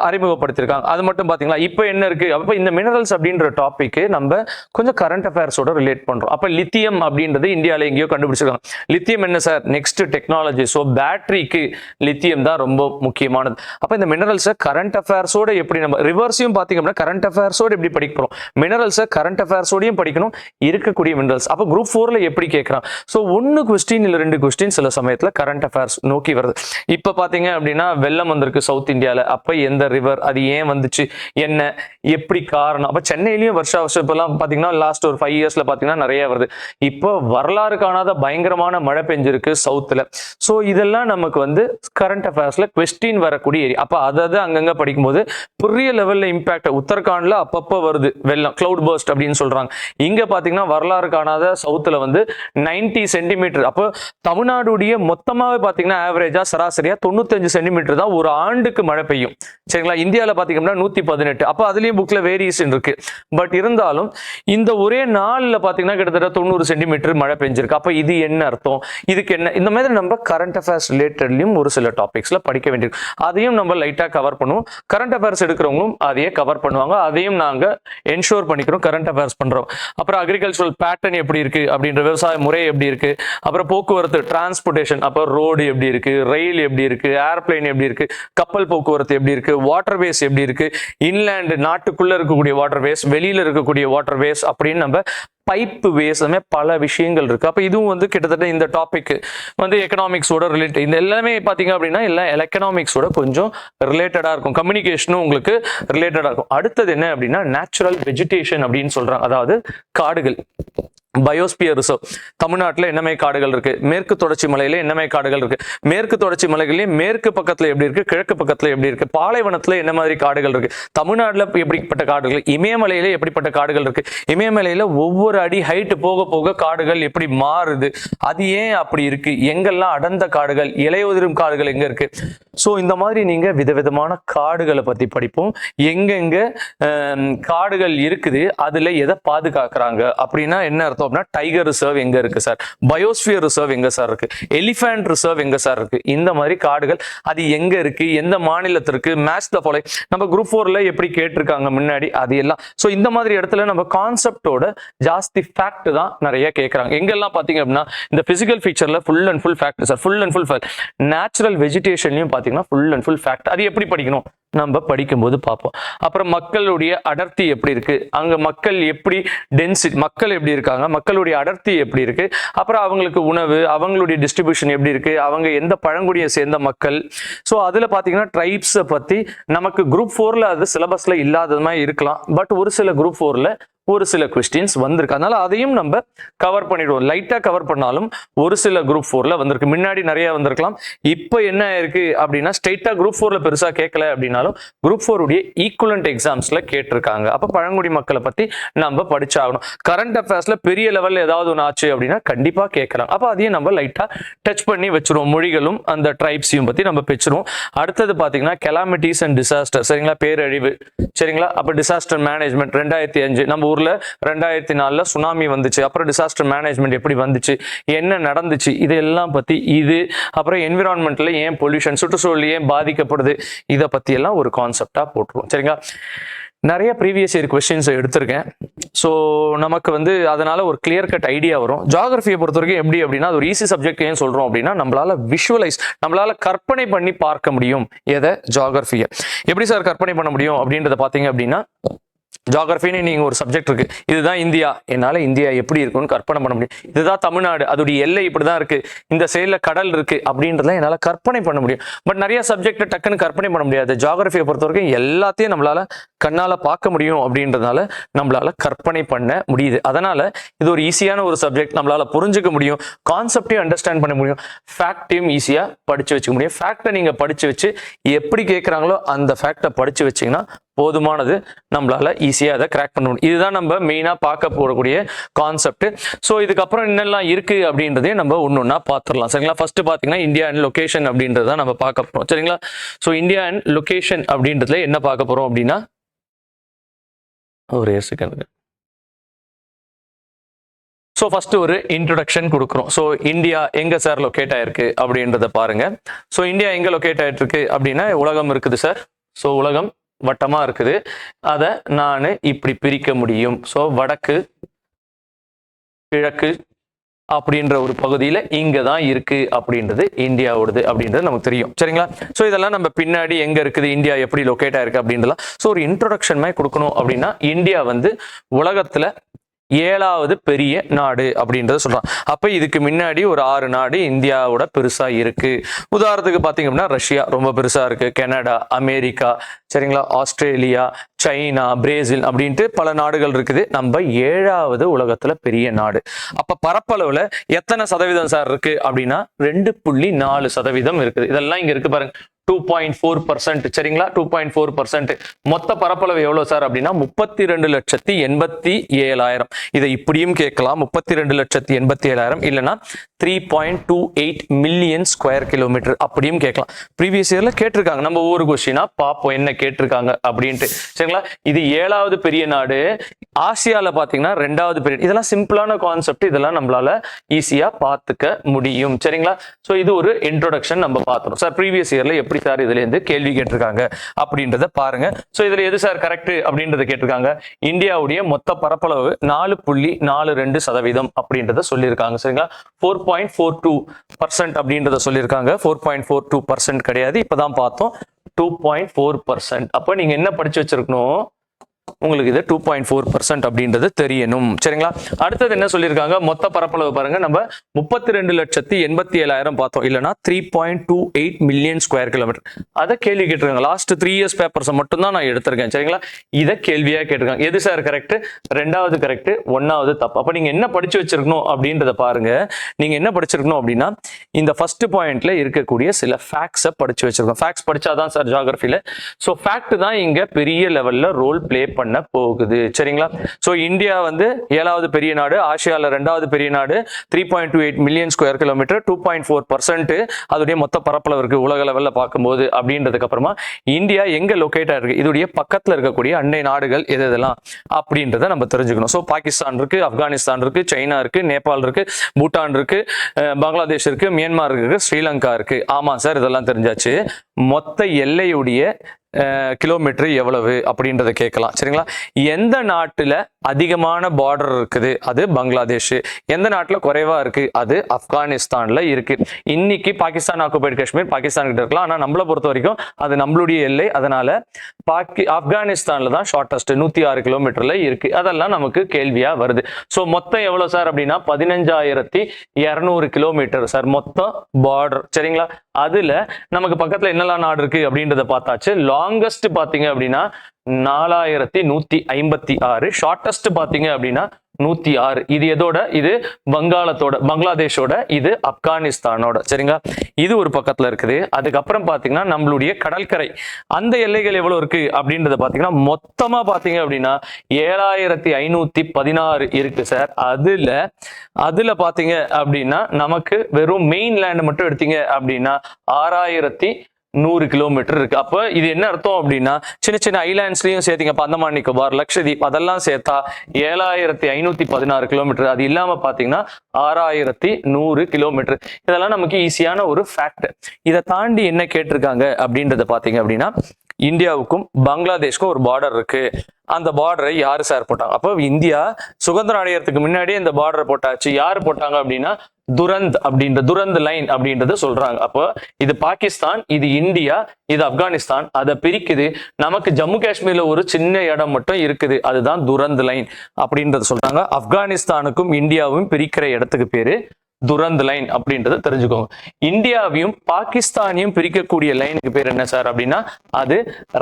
அறிமுகப்படுத்திருக்காங்க. அது மட்டும் பாத்தீங்களா. இப்ப என்ன இருக்கு, அப்ப இந்த மினரல்ஸ் அப்படின்ற டாபிக் நம்ம கொஞ்சம் கரண்ட் அஃபேர்ஸோட ரிலேட் பண்றோம். அப்ப லித்தியம் அப்படின்றது இந்தியாவில் எங்கேயோ கண்டுபிடிச்சிருக்காங்க. லித்தியம் என்ன சார், நெக்ஸ்ட் டெக்னாலஜி. ஸோ பேட்டரிக்கு லித்தியம் தான் ரொம்ப முக்கியமானது. அப்ப இந்த மினரல்ஸை கரண்ட் அஃபேர்ஸோட எப்படி நம்ம ரிவர்ஸையும் பாத்தீங்க அப்படின்னா கரண்ட் அஃபேர்ஸோட எப்படி படிக்க போறோம், மினரல்ஸை கரண்ட் அஃபேர்ஸோடையும் படிக்கணும், இருக்கக்கூடிய மினரல்ஸ். அப்ப குரூப் 4ல எப்படி கேட்கறான். ஸோ 1 கொஸ்டின் இல்ல 2 கொஸ்டின் சில சமயத்துல கரண்ட் அஃபேர்ஸ் நோக்கி வருது. இப்ப பாத்தீங்க அப்படின்னா வெள்ளம் வந்திருக்கு சவுத் இந்தியால, அப்ப எந்த ரிவர், அது ஏன் வந்துச்சு, என்ன எப்படி காரணம். அப்ப சென்னையிலயும் வருஷம் இப்பெல்லாம் பாத்தீங்கன்னா லாஸ்ட் ஒரு 5 இயர்ஸ்ல பாத்தீங்கன்னா நிறைய வருது. இப்போ வரலாறு காணாத பயங்கரமான மழை பெஞ்சிருக்கு சவுத்துல. சோ இதெல்லாம் நமக்கு வந்து கரண்ட் அஃபேர்ஸ்ல கொஸ்டின் வரக்கூடிய ஏரியா. அப்ப அதாவது அங்கங்க படிக்கும்போது பெரிய லெவல்ல இம்பாக்ட். உத்தரகாண்ட்ல அப்பப்ப வருது வெள்ளம், கிளவுட் பர்ஸ்ட் அப்படின்னு சொல்றாங்க. இங்க பாத்தீங்கன்னா வரலாறு காணாத சவுத்துல வந்து 90 சென்டிமீட்டர். அப்போ தமிழ்நாடுடைய மொத்தமாவே பாத்தீங்கன்னா ஆவரேஜா சராசரியா 95 சென்டிமீட்டர் தான் ஒரு ஆண்டுக்கு மழை பெய்யும். சரிங்களா. இந்தியாவில் பாத்தீங்கன்னா 118. அப்போ அதுலயும் புக்ல வேரியேஷன் இருக்கு. பட் இருந்தாலும் இந்த ஒரே நாள்ல பாத்தீங்கன்னா கிட்டத்தட்ட 90 சென்டிமீட்டர் மழை பெஞ்சிருக்கு. அப்ப இது என்ன அர்த்தம், இதுக்கு என்ன, இந்த மாதிரி நம்ம கரண்ட் அஃபேர்ஸ் ரிலேட்டட்லயும் ஒரு சில டாபிக்ஸ்ல படிக்க வேண்டியிருக்கு. அதையும் நம்ம லைட்டா கவர் பண்ணுவோம். கரண்ட் அஃபேர்ஸ் எடுக்கிறவங்களும் அதையே கவர் பண்ணுவாங்க. அதையும் நாங்க என்ஷோர் பண்ணிக்கிறோம் கரண்ட் அஃபேர்ஸ் பண்றோம். அப்புறம் அக்ரிகல்ச்சரல் பேட்டர்ன் எப்படி இருக்கு அப்படின்ற, விவசாய முறை எப்படி இருக்கு, அப்புறம் போக்குவரத்து டிரான்ஸ்போர்டேஷன், அப்புறம் ரோடு எப்படி இருக்கு, ரயில் எப்படி இருக்கு, ஏர்பிளைன் எப்படி இருக்கு, கப்பல் போக்குவரத்து எப்படி இருக்கு, வாட்டர் வேஸ் எப்படி இருக்கு, இன்லேண்ட் நாட்டுக்குள்ள இருக்கக்கூடிய வாட்டர் வேஸ், வெளியில இருக்கக்கூடிய வாட்டர் வேஸ் அப்படின்னு நம்ம பைப் வேஸ், பல விஷயங்கள் இருக்கு. அப்ப இதுவும் வந்து கிட்டத்தட்ட இந்த டாபிக் வந்து எக்கனாமிக்ஸோட ரிலேட்டட். இந்த எல்லாமே பாத்தீங்க அப்படின்னா எல்லாம் எக்கனாமிக்ஸோட கொஞ்சம் ரிலேட்டடா இருக்கும். கம்யூனிகேஷனும் உங்களுக்கு ரிலேட்டடா இருக்கும். அடுத்தது என்ன அப்படின்னா நேச்சுரல் வெஜிடேஷன் அப்படின்னு சொல்றாங்க. அதாவது காடுகள், பயோஸ்பியர் ரிசர்வ் தமிழ்நாட்டில் என்ன மாதிரி காடுகள் இருக்கு, மேற்கு தொடர்ச்சி மலையில என்ன மாதிரி காடுகள் இருக்கு, மேற்கு தொடர்ச்சி மலைகளிலே மேற்கு பக்கத்துல எப்படி இருக்கு, கிழக்கு பக்கத்துல எப்படி இருக்கு, பாலைவனத்துல என்ன மாதிரி காடுகள் இருக்கு, தமிழ்நாட்டில் எப்படிப்பட்ட காடுகள், இமயமலையில எப்படிப்பட்ட காடுகள் இருக்கு, இமயமலையில ஒவ்வொரு அடி ஹைட் போக போக காடுகள் எப்படி மாறுது, அது ஏன் அப்படி இருக்கு, எங்கெல்லாம் அடர்ந்த காடுகள், இலையுதிரும் காடுகள் எங்க இருக்கு. ஸோ இந்த மாதிரி நீங்க விதவிதமான காடுகளை பத்தி படிப்போம். எங்கெங்க காடுகள் இருக்குது, அதுல எதை பாதுகாக்கிறாங்க அப்படின்னா என்ன அர்த்தம் அப்படின்னா, டைகர் ரிசர்வ் எங்க இருக்கு சார், பயோஸ்பியர் ரிசர்வ் எங்க சார் இருக்கு, எலிஃபண்ட் ரிசர்வ் எங்க சார் இருக்கு, இந்த மாதிரி காடுகள் அது எங்க இருக்கு, எந்த மாநிலத்திற்கு, மேட்ச் த ஃபாலோயிங் நம்ம குரூப் 4ல எப்படி கேட்டிருக்காங்க முன்னாடி அது எல்லாம். ஸோ இந்த மாதிரி இடத்துல நம்ம கான்செப்டோட ஜாஸ்தி ஃபேக்ட் தான் நிறைய கேட்கறாங்க. எங்கெல்லாம் பாத்தீங்க அப்படின்னா இந்த பிசிக்கல் ஃபீச்சர்ல full and full fact sir, full and full fact. Natural வெஜிடேஷன்லயும் பாத்தீங்கன்னா ஃபுல் அண்ட் ஃபுல் ஃபேக்ட். அது எப்படி படிக்கணும் நம்ம படிக்கும்போது பார்ப்போம். அப்புறம் மக்களுடைய அடர்த்தி எப்படி இருக்கு, அங்க மக்கள் எப்படி டென்சிட்டி, மக்கள் எப்படி இருக்காங்க, மக்களுடைய அடர்த்தி எப்படி இருக்கு, அப்புறம் அவங்களுக்கு உணவு, அவங்களுடைய டிஸ்ட்ரிபியூஷன் எப்படி இருக்கு, அவங்க எந்த பழங்குடியை சேர்ந்த மக்கள். ஸோ அதுல பாத்தீங்கன்னா ட்ரைப்ஸை பத்தி நமக்கு குரூப் 4ல அது சிலபஸ்ல இல்லாதது மாதிரி இருக்கலாம், பட் ஒரு சில குரூப் 4ல ஒரு சில கொஸ்டின்ஸ் வந்திருக்கு. அதனால அதையும் நம்ம கவர் பண்ணிடுவோம். லைட்டா கவர் பண்ணாலும் ஒரு சில குரூப் 4ல வந்திருக்கு, முன்னாடி நிறைய வந்திருக்கலாம். இப்போ என்ன இருக்கு அப்படின்னா, ஸ்ட்ரெயிட்டா குரூப் 4ல பெருசா கேட்கல அப்படின்னாலும் குரூப் 4 உடைய ஈக்குவலண்ட் எக்ஸாம்ஸ்ல கேட்டிருக்காங்க. அப்ப பழங்குடி மக்களை பத்தி நம்ம படிச்சாகணும். கரண்ட் அஃபேர்ஸ்ல பெரிய லெவல்ல ஏதாவது ஒன்று ஆச்சு அப்படின்னா கண்டிப்பா கேட்கலாம். அப்ப அதையும் நம்ம லைட்டா டச் பண்ணி வச்சிருவோம். மொழிகளும் அந்த ட்ரைப்ஸையும் பத்தி நம்ம பெற்றுருவோம். அடுத்தது பாத்தீங்கன்னா கெலாமிட்டிஸ் அண்ட் டிசாஸ்டர், சரிங்களா, பேரழிவு, சரிங்களா. அப்ப டிசாஸ்டர் மேனேஜ்மெண்ட் 2005 நம்ம ஊர்ல 2004ல சுனாமி வந்துச்சு. அப்புறம் டிசாஸ்டர் மேனேஜ்மெண்ட் எப்படி வந்துச்சு, என்ன நடந்துச்சு, இதெல்லாம் பத்தி இது. அப்புறம் என்விரான்மெண்ட்ல ஏன் பொல்யூஷன், சுற்றுச்சூழல் ஏன் பாதிக்கப்படுது, இதை பத்தி எல்லாம் ஒரு கான்செப்டா போட்டுருவோம். சரிங்களா. நிறைய ப்ரீவியஸ் இயர் கொஸ்டின்ஸ் எடுத்திருக்கேன். ஸோ நமக்கு அதனால ஒரு கிளியர் கட் ஐடியா வரும். ஜியாகிரபியை பொறுத்த வரைக்கும் எப்படி அப்படின்னா, அது ஒரு ஈஸி சப்ஜெக்ட். ஏன் சொல்றோம் அப்படின்னா, நம்மளால விஷுவலைஸ், நம்மளால கற்பனை பண்ணி பார்க்க முடியும். எதை, ஜியாகிரபியை எப்படி சார் கற்பனை பண்ண முடியும் அப்படின்றத பாத்தீங்க அப்படின்னா, ஜியாகிரபின்னு நீங்க ஒரு சப்ஜெக்ட் இருக்கு, இதுதான் இந்தியா, என்னால இந்தியா எப்படி இருக்குன்னு கற்பனை பண்ண முடியும். இதுதான் தமிழ்நாடு, அதோடைய எல்லை இப்படிதான் இருக்கு, இந்த சைட்ல கடல் இருக்கு அப்படின்றத என்னால கற்பனை பண்ண முடியும். பட் நிறைய சப்ஜெக்ட் டக்குன்னு கற்பனை பண்ண முடியாது. ஜியாகிரபியை பொறுத்த வரைக்கும் எல்லாத்தையும் நம்மளால கண்ணால பார்க்க முடியும் அப்படின்றதுனால நம்மளால கற்பனை பண்ண முடியுது. அதனால இது ஒரு ஈஸியான ஒரு சப்ஜெக்ட், நம்மளால புரிஞ்சுக்க முடியும், கான்செப்டையும் அண்டர்ஸ்டாண்ட் பண்ண முடியும், ஃபேக்டையும் ஈஸியா படிச்சு வச்சுக்க முடியும். ஃபேக்டை நீங்க படிச்சு வச்சு எப்படி கேட்கறாங்களோ அந்த ஃபேக்டை படிச்சு வச்சீங்கன்னா போதுமானது, நம்மளால ஈஸியா அதை கிராக் பண்ண முடியும். இதுதான் நம்ம மெயினா பார்க்க போகக்கூடிய கான்செப்ட். ஸோ இதுக்கப்புறம் என்னெல்லாம் இருக்கு அப்படின்றதையும் நம்ம ஒன்னொன்னா பார்த்துடலாம். சரிங்களா. ஃபர்ஸ்ட் பாத்தீங்கன்னா இந்தியா அண்ட் லொகேஷன் அப்படின்றத நம்ம பார்க்க போறோம். சரிங்களா. ஸோ இந்தியா அண்ட் லொகேஷன் அப்படின்றதுல என்ன பார்க்க போறோம் அப்படின்னா, ஒரே செகண்ட். ஸோ ஃபர்ஸ்ட் ஒரு இன்ட்ரோடக்ஷன் கொடுக்குறோம். ஸோ இந்தியா எங்க சார் லொக்கேட் ஆயிருக்கு அப்படின்றத பாருங்க. ஸோ இந்தியா எங்க லொக்கேட் ஆயிட்டு இருக்கு அப்படின்னா, உலகம் இருக்குது சார். ஸோ உலகம் வட்டமா இருக்குது, அதை நான் இப்படி பிரிக்க முடியும். ஸோ வடக்கு, கிழக்கு அப்படின்ற ஒரு பகுதியில இங்கதான் இருக்கு அப்படின்றது இந்தியாவோடது அப்படின்றது நமக்கு தெரியும். சரிங்களா. ஸோ இதெல்லாம் நம்ம பின்னாடி எங்க இருக்குது, இந்தியா எப்படி லொக்கேட் ஆயிருக்கு அப்படின்றலாம். ஸோ ஒரு இன்ட்ரோடக்ஷன் மாதிரி கொடுக்கணும் அப்படின்னா, இந்தியா உலகத்துல 7வது பெரிய நாடு அப்படின்றத சொல்றான். அப்ப இதுக்கு முன்னாடி ஒரு 6 நாடு இந்தியாவோட பெருசா இருக்கு. உதாரணத்துக்கு பாத்தீங்க அப்படின்னா, ரஷ்யா ரொம்ப பெருசா இருக்கு, கனடா, அமெரிக்கா, சரிங்களா, ஆஸ்திரேலியா, சைனா, பிரேசில் அப்படின்ட்டு பல நாடுகள் இருக்குது. நம்ம 7வது உலகத்துல பெரிய நாடு. அப்ப பரப்பளவுல எத்தனை சதவீதம் சார் இருக்கு அப்படின்னா 2.4% இருக்குது. இதெல்லாம் இங்க இருக்கு பாருங்க, 2.4%. சரிங்களா. 2.4%. மொத்த பரப்பளவு எவ்வளவு சார் அப்படின்னா 32,87,000. இதை இப்படியும் கேட்கலாம், 32,87,000 இல்லைன்னா 3.28 மில்லியன் ஸ்கொயர் கிலோமீட்டர் அப்படியும் கேட்கலாம். ப்ரீவியஸ் இயர்ல கேட்டிருக்காங்க. நம்ம ஒவ்வொரு கொஸ்டினா பார்ப்போம் என்ன கேட்டிருக்காங்க அப்படின்ட்டு. சரிங்களா. இது 7வது பெரிய நாடு. ஆசியால பாத்தீங்கன்னா 2வது பெரிய. இதெல்லாம் சிம்பிளான கான்செப்ட், இதெல்லாம் நம்மளால ஈஸியா பார்த்துக்க முடியும். சரிங்களா. ஸோ இது ஒரு இன்ட்ரோடக்ஷன் நம்ம பார்த்துறோம். சார் ப்ரீவியஸ் இயர்ல எப்படி சார் இதுல இருந்து கேள்வி கேட்டிருக்காங்க அப்படின்றத பாருங்க. ஸோ இதுல எது சார் கரெக்ட் அப்படின்றத கேட்டிருக்காங்க. இந்தியாவுடைய மொத்த பரப்பளவு 4.42% அப்படின்றத சொல்லியிருக்காங்க. சரிங்களா. 4.42% அப்படின்றத சொல்லியிருக்காங்க. 4.42% கிடையாது, இப்பதான் பார்த்தோம் 2.4%. அப்ப நீங்க என்ன படிச்சு வச்சிருக்கணும், உங்களுக்கு இது 2.4% அப்படின்றது தெரியணும். சரிங்களா? அடுத்தது என்ன சொல்லியிருக்காங்க, மொத்த பரப்பளவு பாருங்க, நம்ம 32,87,000 பார்த்தோம், இல்லைன்னா 3.28 மில்லியன் ஸ்கொயர் கிலோமீட்டர். அதை கேள்வி கேட்டிருக்காங்க. லாஸ்ட் 3 இயர்ஸ் பேப்பர்ஸை மட்டும் தான் நான் எடுத்திருக்கேன். சரிங்களா? இதை கேள்வியா கேட்டிருக்காங்க. எது சார் கரெக்ட்? 2வது கரெக்ட், 1வது தப்பு. அப்ப நீங்க என்ன படிச்சு வச்சிருக்கணும் அப்படின்றத பாருங்க. நீங்க என்ன படிச்சிருக்கணும் அப்படின்னா, இந்த ஃபர்ஸ்ட் பாயிண்ட்ல இருக்கக்கூடிய சில ஃபேக்ட்ஸை படிச்சு வச்சிருக்கோம். ஃபேக்ட்ஸ் படிச்சாதான் சார் ஜியோகிராஃபில. ஸோ ஃபேக்ட் தான் இங்க பெரிய லெவல்ல ரோல் பிளே பண்ண போகுது. சரிங்களா? ஸோ இந்தியா வந்து 7வது பெரிய நாடு, ஆசியாவில் 2வது பெரிய நாடு, 3.28 மில்லியன் ஸ்கொயர் கிலோமீட்டர், 2.4% அதோடைய மொத்த பரப்பளவு இருக்கு உலக லெவலில் பார்க்கும்போது. அப்படின்றதுக்கு அப்புறமா இந்தியா எங்க லொக்கேட் ஆயிருக்கு, இதோடைய பக்கத்தில் இருக்கக்கூடிய அண்டை நாடுகள் எது எதெல்லாம் அப்படின்றத நம்ம தெரிஞ்சுக்கணும். ஸோ பாகிஸ்தான் இருக்கு, ஆப்கானிஸ்தான் இருக்கு, சைனா இருக்கு, நேபாள் இருக்கு, பூட்டான் இருக்கு, பங்களாதேஷ் இருக்கு, மியான்மர் இருக்கு, ஸ்ரீலங்கா இருக்கு. ஆமா சார், இதெல்லாம் தெரிஞ்சாச்சு. மொத்த எல்லையுடைய கிலோமீட்டர் எவ்வளவு அப்படின்றத கேட்கலாம். சரிங்களா? எந்த நாட்டுல அதிகமான பார்டர் இருக்குது, அது பங்களாதேஷ். எந்த நாட்டுல குறைவா இருக்கு, அது ஆப்கானிஸ்தான்ல இருக்கு. இன்னைக்கு பாகிஸ்தான் ஆக்குபைடு காஷ்மீர் பாகிஸ்தான் கிட்ட இருக்கலாம், ஆனா நம்மளை பொறுத்த வரைக்கும் அது நம்மளுடைய எல்லை. அதனால ஆப்கானிஸ்தான்ல தான் ஷார்டஸ்ட் 106 கிலோமீட்டர்ல இருக்கு. அதெல்லாம் நமக்கு கேள்வியா வருது. ஸோ மொத்தம் எவ்வளவு சார் அப்படின்னா 15,200 கிலோமீட்டர் சார் மொத்தம் பார்டர். சரிங்களா? அதுல நமக்கு பக்கத்துல என்னெல்லாம் நாடு இருக்கு அப்படின்றத பார்த்தாச்சு. லாங்கஸ்ட் பாத்தீங்க அப்படின்னா 4,156, ஷார்டஸ்ட் பாத்தீங்க அப்படின்னா 106. இது எதோட? இது பங்களாதேஷோட, இது ஆப்கானிஸ்தானோட. சரிங்களா? இது ஒரு பக்கத்துல இருக்குது. அதுக்கப்புறம் பாத்தீங்கன்னா நம்மளுடைய கடற்கரை அந்த எல்லைகள் எவ்வளவு இருக்கு அப்படின்றத பாத்தீங்கன்னா மொத்தமா பாத்தீங்க அப்படின்னா 7,516 இருக்கு சார். அதுல பாத்தீங்க அப்படின்னா நமக்கு வெறும் மெயின் லேண்ட் மட்டும் எடுத்தீங்க அப்படின்னா 6,100 கிலோமீட்டர் இருக்கு. அப்ப இது என்ன அர்த்தம் அப்படின்னா, சின்ன சின்ன ஐலாண்ட்ஸ்லயும் சேர்த்தீங்க, அந்தமான் நிக்கோபார், லட்சதீப், அதெல்லாம் சேர்த்தா 7,516 கிலோமீட்டர். அது இல்லாம பாத்தீங்கன்னா 6,100 கிலோமீட்டர். இதெல்லாம் நமக்கு ஈஸியான ஒரு ஃபேக்ட். இதை தாண்டி என்ன கேட்டிருக்காங்க அப்படின்றத பாத்தீங்க அப்படின்னா, இந்தியாவுக்கும் பங்களாதேஷ்க்கும் ஒரு பார்டர் இருக்கு. அந்த பார்டரை யாரு சார் போட்டாங்க? அப்போ இந்தியா சுதந்திரம் அடையறதுக்கு முன்னாடியே இந்த பார்டரை போட்டாச்சு. யாரு போட்டாங்க அப்படின்னா துரந்த் லைன் அப்படின்றத சொல்றாங்க. அப்போ இது பாகிஸ்தான், இது இந்தியா, இது ஆப்கானிஸ்தான். அதை பிரிக்குது. நமக்கு ஜம்மு காஷ்மீர்ல ஒரு சின்ன இடம் மட்டும் இருக்குது, அதுதான் துரந்த் லைன் அப்படின்றத சொல்றாங்க. ஆப்கானிஸ்தானுக்கும் இந்தியாவும் பிரிக்கிற இடத்துக்கு பேரு துரந்த் லைன் அப்படின்றத தெரிஞ்சுக்கோங்க. இந்தியாவையும் பாகிஸ்தானையும் பிரிக்கக்கூடிய லைனுக்கு பேர் என்ன சார் அப்படின்னா, அது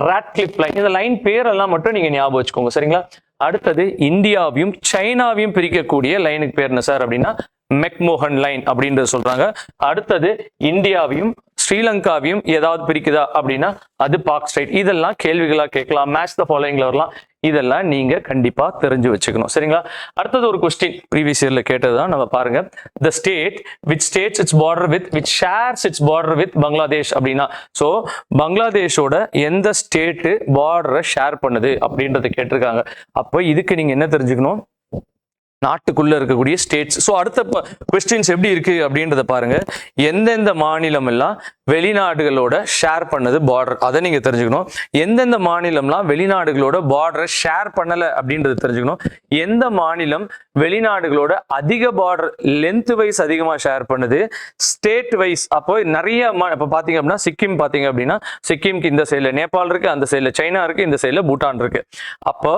ராட்கிளிஃப் லைன். இந்த லைன் பேரெல்லாம் மட்டும் நீங்க ஞாபகம் வச்சுக்கோங்க. சரிங்களா? அடுத்தது இந்தியாவையும் சைனாவையும் பிரிக்கக்கூடிய லைனுக்கு பேர் என்ன சார் அப்படின்னா, மெக்மோகன் லைன் அப்படின்றது சொல்றாங்க. அடுத்தது இந்தியாவையும் ஸ்ரீலங்காவையும் ஏதாவது பிரிக்குதா அப்படின்னா அது பாக் ஸ்ட்ரைட். இதெல்லாம் கேள்விகளா கேட்கலாம், மேட்ச் த ஃபாலோயிங்ல வரலாம். இதெல்லாம் நீங்க கண்டிப்பா தெரிஞ்சு வச்சுக்கணும். சரிங்களா? அடுத்தது ஒரு கொஸ்டின் ப்ரீவியஸ் இயர்ல கேட்டதுதான், நம்ம பாருங்க. the state which states its border with which shares its border with Bangladesh அப்படின்னா, சோ பங்களாதேஷோட எந்த ஸ்டேட் பார்டரை ஷேர் பண்ணுது அப்படின்றத கேட்டிருக்காங்க. அப்போ இதுக்கு நீங்க என்ன தெரிஞ்சுக்கணும், நாட்டுக்குள்ள இருக்கக்கூடிய ஸ்டேட்ஸ். ஸோ அடுத்த கொஸ்டின்ஸ் எப்படி இருக்கு அப்படின்றத பாருங்க. எந்தெந்த மாநிலம் எல்லாம் வெளிநாடுகளோட ஷேர் பண்ணது பார்டர், அதை நீங்க தெரிஞ்சுக்கணும். எந்தெந்த மாநிலம்லாம் வெளிநாடுகளோட பார்டரை ஷேர் பண்ணல அப்படின்றத தெரிஞ்சுக்கணும். எந்த மாநிலம் வெளிநாடுகளோட அதிக பார்டர் லென்த் வைஸ் அதிகமா ஷேர் பண்ணுது, ஸ்டேட் வைஸ். அப்போ நிறைய இப்போ பாத்தீங்க அப்படின்னா சிக்கிம் பாத்தீங்க அப்படின்னா, சிக்கிம்க்கு இந்த சைட்ல நேபாள் இருக்கு, அந்த சைட்ல சைனா இருக்கு, இந்த சைட்ல பூட்டான் இருக்கு. அப்போ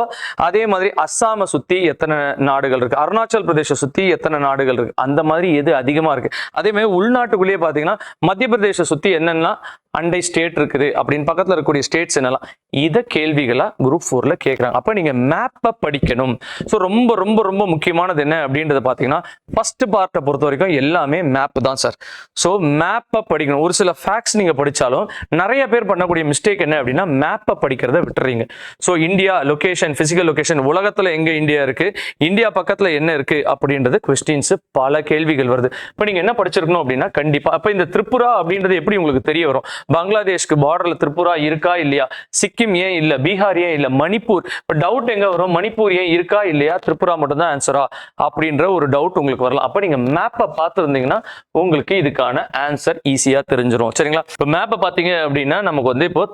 அதே மாதிரி அஸ்ஸாமை சுத்தி எத்தனை நாடுகள் இருக்கு, அருணாச்சல் பிரதேச சுத்தி எத்தனை நாடுகள் இருக்கு, அந்த மாதிரி எது அதிகமா இருக்கு. அதே மாதிரி உள்நாட்டுக்குள்ளேயே பாத்தீங்கன்னா மத்திய பிரதேச சுத்தி என்னென்ன அண்டை ஸ்டேட் இருக்குது அப்படின்னு பக்கத்துல இருக்கக்கூடிய ஸ்டேட்ஸ் என்னெல்லாம், இதை கேள்விகளா குரூப் 4ல கேட்கறாங்க. அப்ப நீங்க மேப்பை படிக்கணும். ஸோ ரொம்ப ரொம்ப ரொம்ப முக்கியமானது என்ன அப்படின்றத பாத்தீங்கன்னா, ஃபர்ஸ்ட் பார்ட்டை பொறுத்த வரைக்கும் எல்லாமே மேப் தான் சார். ஸோ மேப்பை படிக்கணும். ஒரு சில ஃபேக்ட்ஸ் நீங்க படிச்சாலும் நிறைய பேர் பண்ணக்கூடிய மிஸ்டேக் என்ன அப்படின்னா, மேப்பை படிக்கிறத விட்டுறீங்க. So India location, physical location, உலகத்துல எங்க இந்தியா இருக்கு, இந்தியா பக்கத்துல என்ன இருக்கு அப்படின்றது கொஸ்டின்ஸ் பல கேள்விகள் வருது. இப்போ நீங்க என்ன படிச்சிருக்கணும் அப்படின்னா, கண்டிப்பா அப்ப இந்த திரிபுரா அப்படின்றது எப்படி உங்களுக்கு தெரிய வரும்? பங்களாதேஷ்க்கு பார்டர்ல திரிபுரா இருக்கா இல்லையா, சிக்கிம் ஏன் இல்ல, பீகார் ஏன் இல்ல, மணிப்பூர். இப்ப டவுட் எங்க வரும், மணிப்பூர் ஏன் இருக்கா இல்லையா, திரிபுரா மட்டும் தான் ஆன்சரா அப்படின்ற ஒரு டவுட் உங்களுக்கு வரலாம். அப்ப நீங்க மேப்பை பார்த்துருந்தீங்கன்னா உங்களுக்கு இதுக்கான ஆன்சர் ஈஸியா தெரிஞ்சிடும். சரிங்களா? இப்ப மேப்பை பாத்தீங்க அப்படின்னா நமக்கு வந்து இப்போ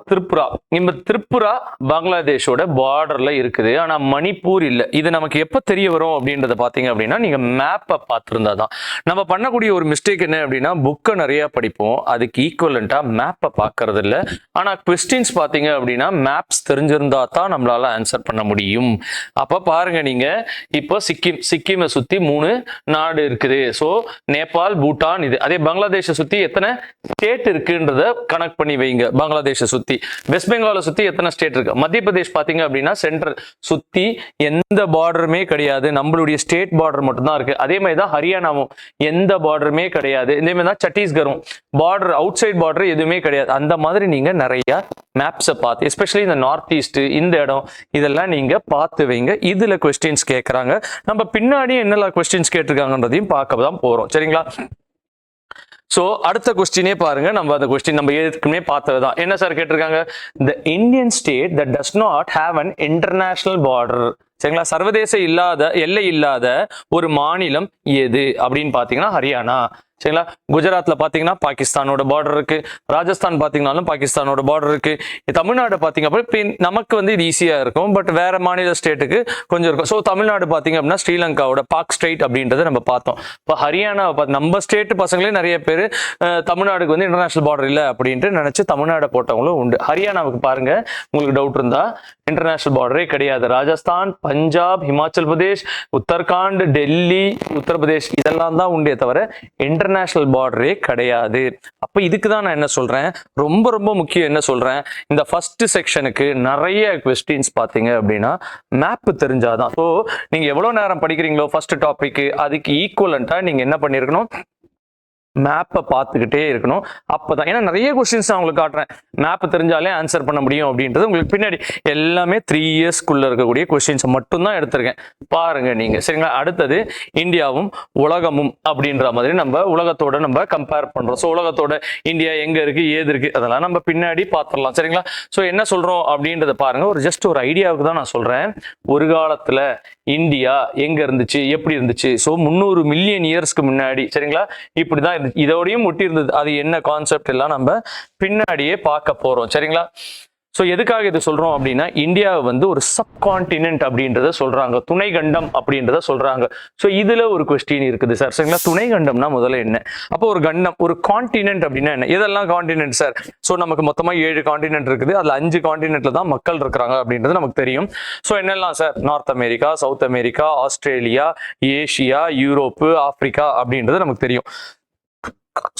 திரிபுரா பங்களாதேஷோட பார்டர்ல இருக்குது, ஆனா மணிப்பூர் இல்ல. இது நமக்கு எப்ப தெரிய வரும் அப்படின்றத பாத்தீங்க அப்படின்னா, நீங்க மேப்பை பார்த்திருந்தாதான். நம்ம பண்ணக்கூடிய ஒரு மிஸ்டேக் என்ன அப்படின்னா, புக்கை நிறைய படிப்போம், அதுக்கு ஈக்குவலண்டா மேப் மேப்பை பார்க்கறது இல்லை. ஆனால் கொஸ்டின்ஸ் பார்த்தீங்க அப்படின்னா மேப்ஸ் தெரிஞ்சிருந்தா தான் நம்மளால ஆன்சர் பண்ண முடியும். அப்போ பாருங்க நீங்க இப்போ சிக்கிமை சுற்றி 3 நாடு இருக்குது. ஸோ நேபாள், பூட்டான், இது அதே பங்களாதேஷை சுற்றி எத்தனை ஸ்டேட் இருக்குன்றத கனெக்ட் பண்ணி வைங்க. பங்களாதேஷை சுற்றி, வெஸ்ட் பெங்காலை சுற்றி எத்தனை ஸ்டேட் இருக்கு, மத்திய பிரதேஷ் பார்த்தீங்க அப்படின்னா சென்ட்ரல் சுற்றி எந்த பார்டருமே கிடையாது, நம்மளுடைய ஸ்டேட் பார்டர் மட்டும்தான் இருக்கு. அதே மாதிரி தான் ஹரியானாவும் எந்த பார்டருமே கிடையாது. இதே மாதிரி தான் சத்தீஸ்கரும் பார்டர், அவுட் சைட் பார்டர் எதுவுமே கிடையாது. அந்த மாதிரி நீங்க நிறைய மேப்ஸை பார்த்து, எஸ்பெஷலி இந்த நார்த் ஈஸ்ட் இந்த இடம் இதெல்லாம் நீங்க பார்த்து வைங்க. இதுல கொஸ்டின்ஸ் கேட்கறாங்க. நம்ம பின்னாடி என்னெல்லாம் கொஸ்டின்ஸ் கேட்டிருக்காங்கன்றதையும் பார்க்க தான் போறோம். சரிங்களா? சோ அடுத்த கொஸ்டினே பாருங்க. நம்ம அந்த கொஸ்டின் நம்ம ஏற்கனவே பார்த்ததுதான். என்ன சார் கேட்டிருக்காங்க? The Indian state that does not have an international border. சரிங்களா? சர்வதேச இல்லாத, எல்லை இல்லாத ஒரு மாநிலம் எது அப்படின்னு பாத்தீங்கன்னா ஹரியானா. சரிங்களா? குஜராத்ல பாத்தீங்கன்னா பாகிஸ்தானோட பார்டர் இருக்கு, ராஜஸ்தான் பாத்தீங்கன்னாலும் பாகிஸ்தானோட பார்டர் இருக்கு, தமிழ்நாடு பாத்தீங்க அப்படின்னா நமக்கு வந்து இது ஈஸியா இருக்கும், பட் வேற மாநில ஸ்டேட்டுக்கு கொஞ்சம் இருக்கும். ஸோ தமிழ்நாடு பாத்தீங்க அப்படின்னா ஸ்ரீலங்காவோட பாக் ஸ்டேட் அப்படின்றத நம்ம பார்த்தோம். இப்போ ஹரியானா நம்ம ஸ்டேட் பசங்களே நிறைய பேர் தமிழ்நாடுக்கு வந்து இன்டர்நேஷனல் பார்டர் இல்லை அப்படின்ட்டு நினைச்சு தமிழ்நாடு போட்டவங்களும் உண்டு. ஹரியானாவுக்கு பாருங்க, உங்களுக்கு டவுட் இருந்தா இன்டர்நேஷனல் பார்டரே கிடையாது. ராஜஸ்தான், பஞ்சாப், ஹிமாச்சல் பிரதேஷ், உத்தரகாண்ட், டெல்லி, உத்தரப்பிரதேஷ் இதெல்லாம் தான் உண்டே தவிர இன்டர்நேஷனல் பார்டரே கிடையாது. அப்ப இதுக்கு தான் நான் என்ன சொல்றேன், ரொம்ப ரொம்ப முக்கியம் என்ன சொல்றேன், இந்த ஃபர்ஸ்ட் செக்ஷனுக்கு நிறைய கொஸ்டின்ஸ் பாத்தீங்க அப்படின்னா மேப் தெரிஞ்சாதான். ஸோ நீங்க எவ்வளவு நேரம் படிக்கிறீங்களோ ஃபர்ஸ்ட் டாபிக், அதுக்கு ஈக்குவலண்டா நீங்க என்ன பண்ணிருக்கணும், மேப்பை பார்த்துக்கிட்டே இருக்கணும். அப்பதான், ஏன்னா நிறைய கொஸ்டின்ஸ் நான் உங்களுக்கு காட்டுறேன், மேப் தெரிஞ்சாலே ஆன்சர் பண்ண முடியும் அப்படின்றது உங்களுக்கு பின்னாடி எல்லாமே 3 இயர்ஸ்க்குள்ள இருக்கக்கூடிய கொஸ்டின்ஸ் மட்டும்தான் எடுத்திருக்கேன் பாருங்க நீங்க. சரிங்களா? அடுத்தது இந்தியாவும் உலகமும் அப்படின்ற மாதிரி நம்ம உலகத்தோட நம்ம கம்பேர் பண்றோம். ஸோ உலகத்தோட இந்தியா எங்க இருக்கு, ஏது இருக்கு, அதெல்லாம் நம்ம பின்னாடி பார்த்துடலாம். சரிங்களா? ஸோ என்ன சொல்றோம் அப்படின்றத பாருங்க. ஒரு ஜஸ்ட் ஒரு ஐடியாவுக்கு தான் நான் சொல்றேன். ஒரு காலத்துல இந்தியா எங்க இருந்துச்சு, எப்படி இருந்துச்சு, ஸோ 300 மில்லியன் இயர்ஸ்க்கு முன்னாடி. சரிங்களா? இப்படிதான் இதோடையும் ஒட்டி இருந்தது. அது என்ன கான்செப்ட் எல்லாம் நம்ம பின்னாடியே பார்க்க போறோம். சரிங்களா? ஸோ எதுக்காக இது சொல்றோம் அப்படின்னா, இந்தியாவை வந்து ஒரு சப்கான்டினென்ட் அப்படின்றத சொல்றாங்க, துணை கண்டம் அப்படின்றத சொல்றாங்க. ஸோ இதுல ஒரு கொஸ்டின் இருக்குது சார். சரிங்களா? துணை கண்டம்னா முதல்ல என்ன, அப்போ ஒரு கண்டம், ஒரு கான்டினென்ட் அப்படின்னா என்ன, இதெல்லாம் கான்டினென்ட் சார். ஸோ நமக்கு மொத்தமா 7 கான்டினென்ட் இருக்குது, அதுல 5 கான்டினென்ட்ல தான் மக்கள் இருக்கிறாங்க அப்படின்றது நமக்கு தெரியும். ஸோ என்னெல்லாம் sir, north America, south America, Australia, Asia, Europe, Africa அப்படின்றது நமக்கு தெரியும்.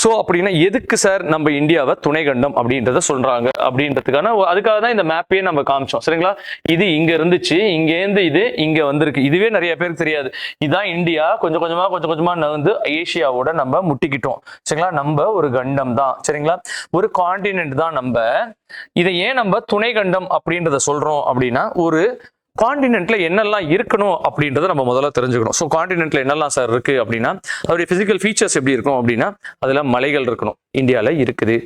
ஸோ அப்படின்னா எதுக்கு சார் நம்ம இந்தியாவை துணை கண்டம் அப்படின்றத சொல்றாங்க அப்படின்றதுக்கான அதுக்காக தான் இந்த மேப்பையே நம்ம காமிச்சோம். சரிங்களா? இது இங்க இருந்துச்சு, இங்கேருந்து இது இங்க வந்திருக்கு. இதுவே நிறைய பேருக்கு தெரியாது. இதுதான் இந்தியா, கொஞ்சம் கொஞ்சமா வந்து ஏசியாவோட நம்ம முட்டிக்கிட்டோம். சரிங்களா? நம்ம ஒரு கண்டம் தான். சரிங்களா? ஒரு கான்டினென்ட் தான் நம்ம. இதை ஏன் நம்ம துணை கண்டம் அப்படின்றத சொல்றோம் அப்படின்னா, ஒரு கான்டினென்ட்ல என்னெல்லாம் இருக்கணும் அப்படின்றத நம்ம முதல்ல தெரிஞ்சுக்கணும். ஸோ கான்டினென்ட்ல என்னெல்லாம் சார் இருக்கு அப்படின்னா, அதோடைய பிசிக்கல் ஃபீச்சர்ஸ் எப்படி இருக்கும் அப்படின்னா, அதுல மலைகள் இருக்கணும், இந்தியால இருக்குது.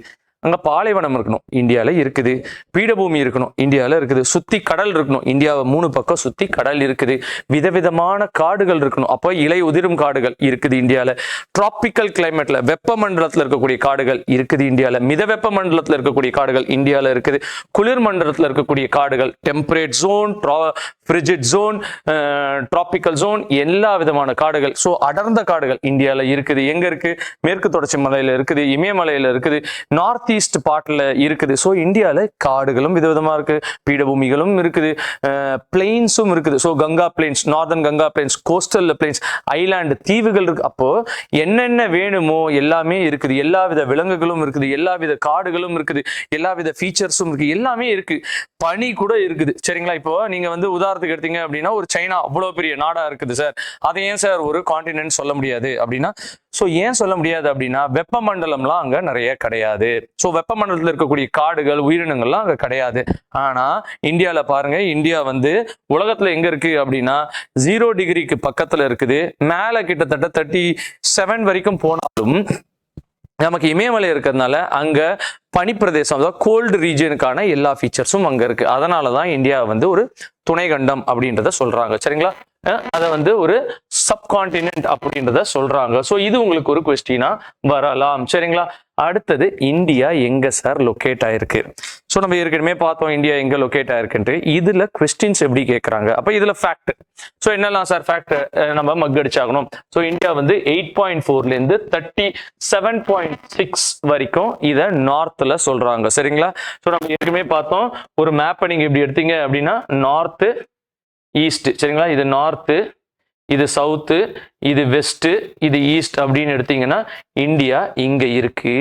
அங்க பாலைவனம் இருக்கணும், இந்தியால இருக்குது. பீடபூமி இருக்கணும், இந்தியால இருக்குது. சுத்தி கடல் இருக்கணும், இந்தியாவை 3 பக்கம் சுத்தி கடல் இருக்குது. விதவிதமான காடுகள் இருக்கணும், அப்போ இலை உதிரும் காடுகள் இருக்குது இந்தியால. டிராபிக்கல் கிளைமேட்ல வெப்பமண்டலத்துல இருக்கக்கூடிய காடுகள் இருக்குது இந்தியால. மித வெப்ப மண்டலத்துல இருக்கக்கூடிய காடுகள் இந்தியால இருக்குது. குளிர் மண்டலத்துல இருக்கக்கூடிய காடுகள், temperate zone, frigid zone, tropical zone, எல்லா விதமான காடுகள். ஸோ அடர்ந்த காடுகள் இந்தியால இருக்குது. எங்க இருக்கு? மேற்கு தொடர்ச்சி மலையில இருக்குது, இமயமலையில இருக்குது, நார்த் ஈஸ்ட் பார்ட்ல இருக்குது. ஸோ இந்தியாவில் காடுகளும் விதவிதமா இருக்கு, பீடபூமிகளும் இருக்குது, பிளெயின்ஸும் இருக்குது. So Ganga planes, northern Ganga planes, coastal planes, island தீவுகள் இருக்கு. அப்போ என்னென்ன வேணுமோ எல்லாமே இருக்குது. எல்லாவித விலங்குகளும் இருக்குது, எல்லாவித காடுகளும் இருக்குது, எல்லாவித ஃபீச்சர்ஸும் இருக்கு, எல்லாமே இருக்கு. பனி கூட இருக்குது. சரிங்களா? இப்போ நீங்க வந்து உதாரணத்துக்கு எடுத்தீங்க அப்படின்னா, ஒரு சைனா அவ்வளவு பெரிய நாடா இருக்குது சார், அதை ஏன் சார் ஒரு கான்டினென்ட் சொல்ல முடியாது அப்படின்னா, ஸோ ஏன் சொல்ல முடியாது அப்படின்னா, வெப்பமண்டலம்லாம் அங்க நிறைய கிடையாது. ஸோ வெப்பமண்டலத்தில் இருக்கக்கூடிய காடுகள், உயிரினங்கள்லாம் அங்க கிடையாது. ஆனா இந்தியால பாருங்க, இந்தியா வந்து உலகத்துல எங்க இருக்கு அப்படின்னா 0 டிகிரிக்கு பக்கத்துல இருக்குது. மேல கிட்டத்தட்ட 37 வரைக்கும் போனாலும் நமக்கு இமயமலை இருக்கிறதுனால அங்க பனிப்பிரதேசம், அதாவது கோல்டு ரீஜனுக்கான எல்லா ஃபீச்சர்ஸும் அங்க இருக்கு. அதனாலதான் இந்தியா வந்து ஒரு துணை கண்டம் அப்படின்றத சொல்றாங்க. சரிங்களா? அதை வந்து ஒரு சப்கான்டினென்ட் அப்படின்றத சொல்றாங்க. ஸோ இது உங்களுக்கு ஒரு கொஸ்டினா வரலாம். சரிங்களா? அடுத்தது இந்தியா எங்க சார் லொக்கேட் ஆயிருக்கு? ஸோ நம்ம ஏற்கனவே பார்த்தோம் இந்தியா எங்க லொக்கேட் ஆயிருக்குன்ட்டு. இதுல கொஸ்டின்ஸ் எப்படி கேட்கறாங்க? அப்ப இதுல ஃபேக்ட். ஸோ என்னெல்லாம் சார் ஃபேக்ட் நம்ம மக்கடிச்சாகணும்? ஸோ இந்தியா வந்து 8.4ல இருந்து 37.6 வரைக்கும் இதை நார்த்ல சொல்றாங்க. சரிங்களா? ஸோ நம்ம ஏற்கனவே பார்த்தோம் ஒரு மேப்பை நீங்க இப்படி எடுத்தீங்க அப்படின்னா நார்த்து ஈஸ்ட். சரிங்களா? இது நார்த்து, இது சவுத்து, இது வெஸ்ட், இது ஈஸ்ட் அப்படின்னு எடுத்தீங்கன்னா இந்தியா இங்க இருக்கு.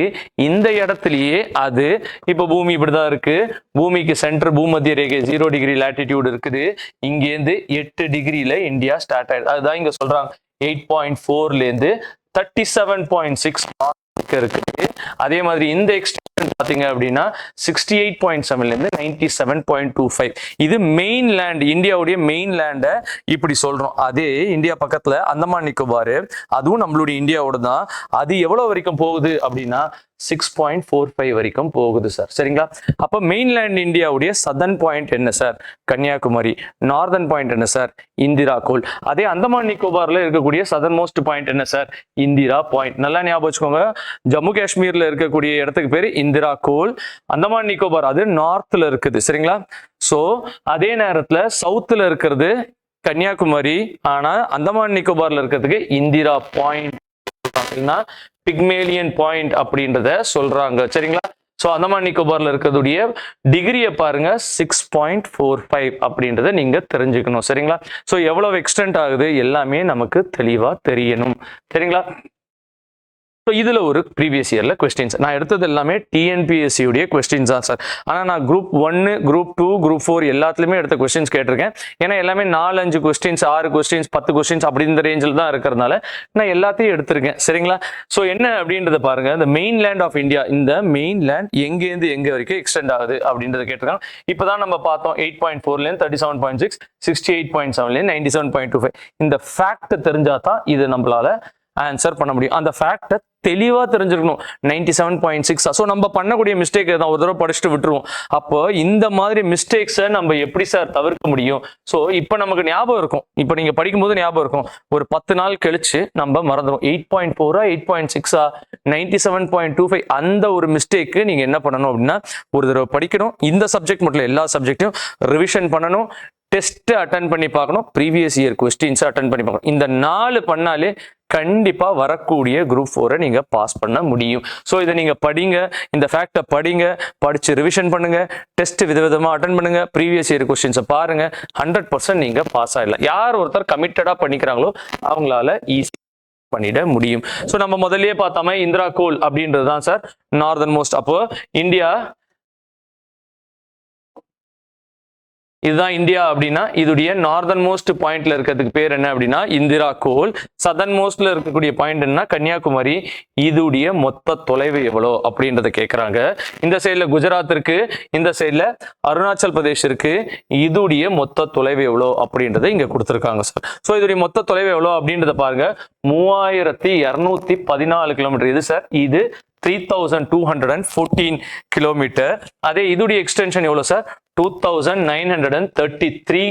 இந்த இடத்துலயே அது இப்ப பூமி இப்படிதான் இருக்கு. பூமிக்கு சென்டர் பூமத்திய ரேகை 0 டிகிரி லாட்டிடியூட் இருக்குது. இங்கேருந்து 8 டிகிரியில இந்தியா ஸ்டார்ட் ஆயிடுது. அதுதான் இங்க சொல்றாங்க 8.4ல இருந்து 37.6 இருக்குது. அதே மாதிரி இந்த எக்ஸ்டென்ஷன் பாத்தீங்க அப்படின்னா 68.7ல இருந்து 97.25. இது மெயின் லேண்ட், இந்தியாவுடைய மெயின் லேண்டை இப்படி சொல்றோம். அதே இந்தியா பக்கத்துல அந்தமான் நிக்கோபார், அதுவும் நம்மளுடைய இந்தியாவோட தான். அது எவ்வளவு வரைக்கும் போகுது அப்படின்னா 6.45 வரைக்கும் போகுது சார். சரிங்களா? அப்ப மெயின்லேண்ட் இந்தியாவுடைய சதர்ன் பாயிண்ட் என்ன சார்? கன்னியாகுமரி. நார்தர்ன் பாயிண்ட் என்ன சார்? இந்திரா கோல். அதே அந்தமான் நிக்கோபார்ல இருக்கக்கூடிய சதர்ன் மோஸ்ட் பாயிண்ட் என்ன சார்? இந்திரா பாயிண்ட். நல்லா ஞாபகம் வச்சுக்கோங்க. ஜம்மு காஷ்மீர்ல இருக்கக்கூடிய இடத்துக்கு பேரு இந்திரா கோல். அந்தமான் நிக்கோபார் அது நார்த்ல இருக்குது. சரிங்களா? சோ அதே நேரத்துல சவுத்துல இருக்கிறது கன்னியாகுமரி, ஆனா அந்தமான் நிக்கோபார்ல இருக்கிறதுக்கு இந்திரா பாயிண்ட், பிக்மேலியன் பாயிண்ட் அப்படின்றத சொல்றாங்க. சரிங்களா? சோ அந்தமான் நிக்கோபார்ல இருக்கிறதுடைய டிகிரியை பாருங்க 6.45 அப்படின்றத நீங்க தெரிஞ்சுக்கணும். சரிங்களா? சோ எவ்வளவு எக்ஸ்டென்ட் ஆகுது எல்லாமே நமக்கு தெளிவா தெரியணும். சரிங்களா? இதுல ஒரு ப்ரீவியஸ் இயர்ல கொஸ்டின்ஸ் நான் எடுத்தது எல்லாமே டிஎன்பிஎஸ்சி உடைய கொஸ்டின்ஸ் தான் சார். ஆனா நான் குரூப் 1, குரூப் 2, குரூப் 4 எல்லாத்துலயுமே எடுத்த கொஸ்டின்ஸ் கேட்டிருக்கேன். ஏன்னா எல்லாமே 4-5 கொஸ்டின்ஸ், 6 கொஸ்டின்ஸ், 10 கொஸ்டின்ஸ் அப்படி இந்த ரேஞ்சில் தான் இருக்கிறதுனால நான் எல்லாத்தையும் எடுத்திருக்கேன். சரிங்களா? ஸோ என்ன அப்படின்றத பாருங்க. இந்த மெயின் லேண்ட் ஆஃப் இந்தியா, இந்த மெயின் லேண்ட் எங்கேருந்து எங்க வரைக்கும் எக்ஸ்டெண்ட் ஆகுது அப்படின்றத கேட்டிருக்காங்க. இப்பதான் நம்ம பார்த்தோம் 8.4லேருந்து 37.6, 68.7லேருந்து 97.25. இந்த ஃபேக்ட் தெரிஞ்சாதான் இது நம்மளால ஆன்சர் பண்ண முடியும். அந்த ஃபேக்டை தெளிவா தெரிஞ்சிருக்கணும். 97.6. ஸோ நம்ம பண்ணக்கூடிய மிஸ்டேக் தான், ஒரு தடவை படிச்சுட்டு விட்டுருவோம். அப்போ இந்த மாதிரி மிஸ்டேக்ஸை நம்ம எப்படி சார் தவிர்க்க முடியும்? ஸோ இப்போ நமக்கு ஞாபகம் இருக்கும், இப்போ நீங்க படிக்கும்போது ஞாபகம் இருக்கும், ஒரு 10 நாள் கழிச்சு நம்ம மறந்துடும். 8.4 8.6 97.25 அந்த ஒரு மிஸ்டேக்கு நீங்க என்ன பண்ணணும் அப்படின்னா ஒரு தடவை படிக்கணும். இந்த சப்ஜெக்ட் மட்டும் எல்லா சப்ஜெக்டையும் ரிவிஷன் பண்ணணும். டெஸ்ட் அட்டன் பண்ணி பார்க்கணும். ப்ரீவியஸ் இயர் கொஸ்டின்ஸ் அட்டன் பண்ணி பார்க்கணும். இந்த 4 பண்ணாலே கண்டிப்பா வரக்கூடிய குரூப் 4 நீங்க பாஸ் பண்ண முடியும். ஸோ இதை நீங்க படிங்க, இந்த ஃபேக்டை படிங்க, படிச்சு ரிவிஷன் பண்ணுங்க, டெஸ்ட் விதவிதமா அட்டன் பண்ணுங்க, ப்ரீவியஸ் இயர் கொஸ்டின்ஸை பாருங்க. 100% நீங்க பாஸ் ஆயிடலாம். யார் ஒருத்தர் கமிட்டடா பண்ணிக்கிறாங்களோ அவங்களால ஈஸி பண்ணிட முடியும். ஸோ நம்ம முதல்லயே பார்த்தாம இந்திரா கோல் அப்படின்றது தான் சார் நார்தர்ன் மோஸ்ட். அப்போ இந்தியா இதுதான் இந்தியா அப்படின்னா இதுடைய நார்தர்ன் மோஸ்ட் பாயிண்ட்ல இருக்கிறதுக்கு பேர் என்ன அப்படின்னா இந்திரா கோல். சதர்ன் மோஸ்ட்ல இருக்கக்கூடிய பாயிண்ட் என்ன? கன்னியாகுமரி. இதுடைய மொத்த தொலைவு எவ்வளோ அப்படின்றத கேட்கறாங்க. இந்த சைட்ல குஜராத் இருக்கு, இந்த சைட்ல அருணாச்சல் பிரதேஷ் இருக்கு. இதுடைய மொத்த தொலைவு எவ்வளோ அப்படின்றத இங்க கொடுத்துருக்காங்க சார். ஸோ இதுடைய மொத்த தொலைவு எவ்வளோ அப்படின்றத பாருங்க. 3214 கிலோமீட்டர். இது சார் இது 3214 கிலோமீட்டர். அதே இதுடைய எக்ஸ்டென்ஷன் எவ்வளவு சார்? 2933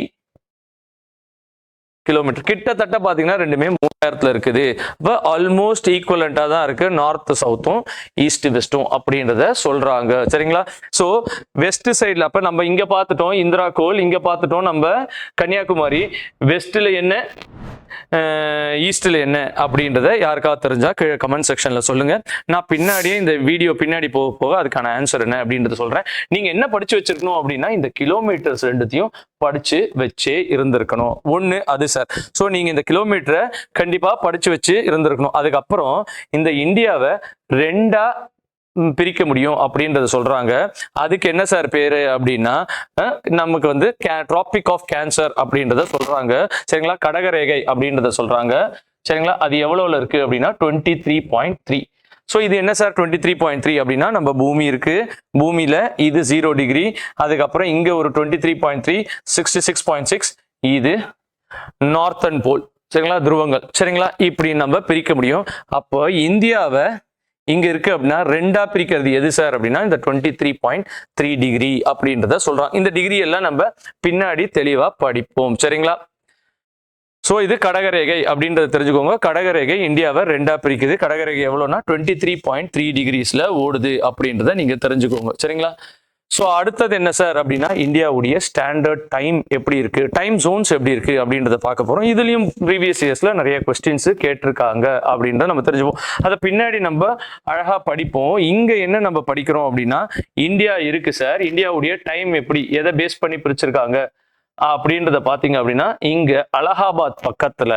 கிலோமீட்டர். கிட்டத்தட்ட பாத்தீங்கன்னா ரெண்டுமே 3000ல இருக்குது. இப்போ ஆல்மோஸ்ட் ஈக்குவலண்டா தான் இருக்கு நார்த் சவுத்தும் ஈஸ்ட் வெஸ்டும் அப்படின்றத சொல்றாங்க. சரிங்களா? சோ வெஸ்ட் சைட்ல அப்ப நம்ம இங்க பார்த்துட்டோம் இந்திரா கோல், இங்க பார்த்துட்டோம் நம்ம கன்னியாகுமரி. வெஸ்ட்ல என்ன, ஈஸ்ட்ல என்ன அப்படின்றத யாருக்காவது தெரிஞ்சா கமெண்ட் செக்ஷன்ல சொல்லுங்க. நான் பின்னாடியே இந்த வீடியோ பின்னாடி போக போக அதுக்கான ஆன்சர் என்ன அப்படின்றத சொல்றேன். நீங்க என்ன படிச்சு வச்சிருக்கணும் அப்படின்னா இந்த கிலோமீட்டர்ஸ் ரெண்டுத்தையும் படிச்சு வச்சே இருந்திருக்கணும். ஒண்ணு அது சார். ஸோ நீங்க இந்த கிலோமீட்டரை கண்டிப்பா படிச்சு வச்சு இருந்திருக்கணும். அதுக்கப்புறம் இந்த இந்தியாவை 2ஆ பிரிக்க முடியும் அப்படின்றத சொல்றாங்க. அதுக்கு என்ன சார் பேரு அப்படின்னா நமக்கு வந்து டிராபிக் ஆஃப் கேன்சர் அப்படின்றத சொல்றாங்க. சரிங்களா? கடகரேகை அப்படின்றத சொல்றாங்க. சரிங்களா? அது எவ்வளவுல இருக்கு அப்படின்னா 23.3. ஸோ இது என்ன சார் 23.3 அப்படின்னா நம்ம பூமி இருக்கு, பூமியில இது 0 டிகிரி, அதுக்கப்புறம் இங்க ஒரு 23.3 66.6 இது நார்த்தன் போல். சரிங்களா? துருவங்கள். சரிங்களா? இப்படி நம்ம பிரிக்க முடியும். அப்போ இந்தியாவை இங்க இருக்கு அப்படின்னா 2ஆ பிரிக்கிறது எது சார் அப்படின்னா இந்த 23.3 டிகிரி அப்படின்றத சொல்றோம். இந்த டிகிரி எல்லாம் நம்ம பின்னாடி தெளிவா படிப்போம். சரிங்களா? ஸோ இது கடகரேகை அப்படின்றத தெரிஞ்சுக்கோங்க. கடகரேகை இந்தியாவை ரெண்டா பிரிக்குது. கடகரேகை எவ்வளோனா 23.3 டிகிரிஸ்ல ஓடுது அப்படின்றத நீங்க தெரிஞ்சுக்கோங்க. சரிங்களா? ஸோ அடுத்தது என்ன சார் அப்படின்னா இந்தியாவுடைய ஸ்டாண்டர்ட் டைம் எப்படி இருக்கு, டைம் ஜோன்ஸ் எப்படி இருக்கு அப்படின்றத பார்க்க போறோம். இதுலயும் ப்ரீவியஸ் இயர்ஸ்ல நிறைய கொஸ்டின்ஸ் கேட்டிருக்காங்க அப்படின்றத நம்ம தெரிஞ்சுப்போம். அதை பின்னாடி நம்ம அழகா படிப்போம். இங்க என்ன நம்ம படிக்கிறோம் அப்படின்னா இந்தியா இருக்கு சார், இந்தியாவுடைய டைம் எப்படி எதை பேஸ் பண்ணி பிரிச்சிருக்காங்க அப்படின்றத பாத்தீங்க அப்படின்னா இங்க அலகாபாத் பக்கத்துல,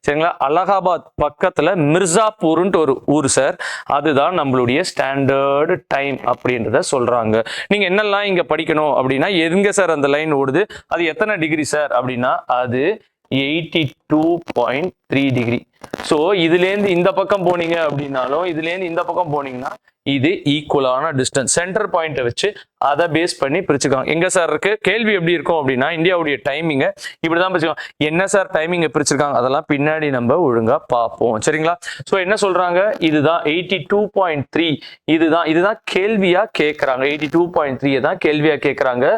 சரிங்களா, அலகாபாத் பக்கத்துல மிர்சாப்பூர்ன்ட்டு ஒரு ஊர் சார். அதுதான் நம்மளுடைய ஸ்டாண்டர்ட் டைம் அப்படின்றத சொல்றாங்க. நீங்க என்னெல்லாம் இங்க படிக்கணும் அப்படின்னா எங்க சார் அந்த லைன் ஓடுது, அது எத்தனை டிகிரி சார் அப்படின்னா அது 82.3 டிகிரி. ஸோ இதுலேருந்து இந்த பக்கம் போனீங்க அப்படின்னாலும் இதுலேருந்து இந்த பக்கம் போனீங்கன்னா இது ஈக்குவலான டிஸ்டன்ஸ். சென்டர் பாயிண்ட்டை வச்சு அதை பேஸ் பண்ணி பிரிச்சுக்காங்க. எங்க சார் இருக்கு கேள்வி எப்படி இருக்கும் அப்படின்னா இந்தியாவுடைய டைமிங்கை இப்படிதான் பிரிச்சுக்காங்க. என்ன சார் டைமிங்கை பிரிச்சிருக்காங்க அதெல்லாம் பின்னாடி நம்ம ஒழுங்கா பார்ப்போம். சரிங்களா? ஸோ என்ன சொல்றாங்க, இதுதான் 82.3. இதுதான் கேள்வியா கேட்கறாங்க. 82.3 தான் கேள்வியா கேட்கறாங்க.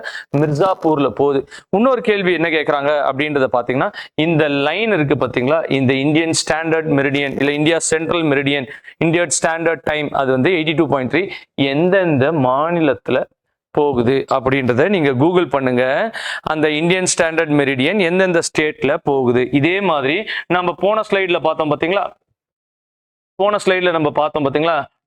மிர்சாப்பூர்ல போகுது. இன்னொரு கேள்வி என்ன கேட்கறாங்க அப்படின்றத பாத்தீங்கன்னா இந்த லைன் இருக்கு பாத்தீங்களா, இந்த இந்தியன் ஸ்டாண்டர்ட் மெரிடியன் இல்ல India central meridian, Indian standard time, அது வந்து 82.3 எந்தெந்த மாநிலத்துல போகுது அப்படின்றத நீங்க கூகுள் பண்ணுங்க. அந்த இந்தியன் ஸ்டாண்டர்ட் மெரிடியன் எந்தெந்த ஸ்டேட்ல போகுது. இதே மாதிரி நம்ம போன ஸ்லைட்ல பார்த்தோம் பாத்தீங்களா,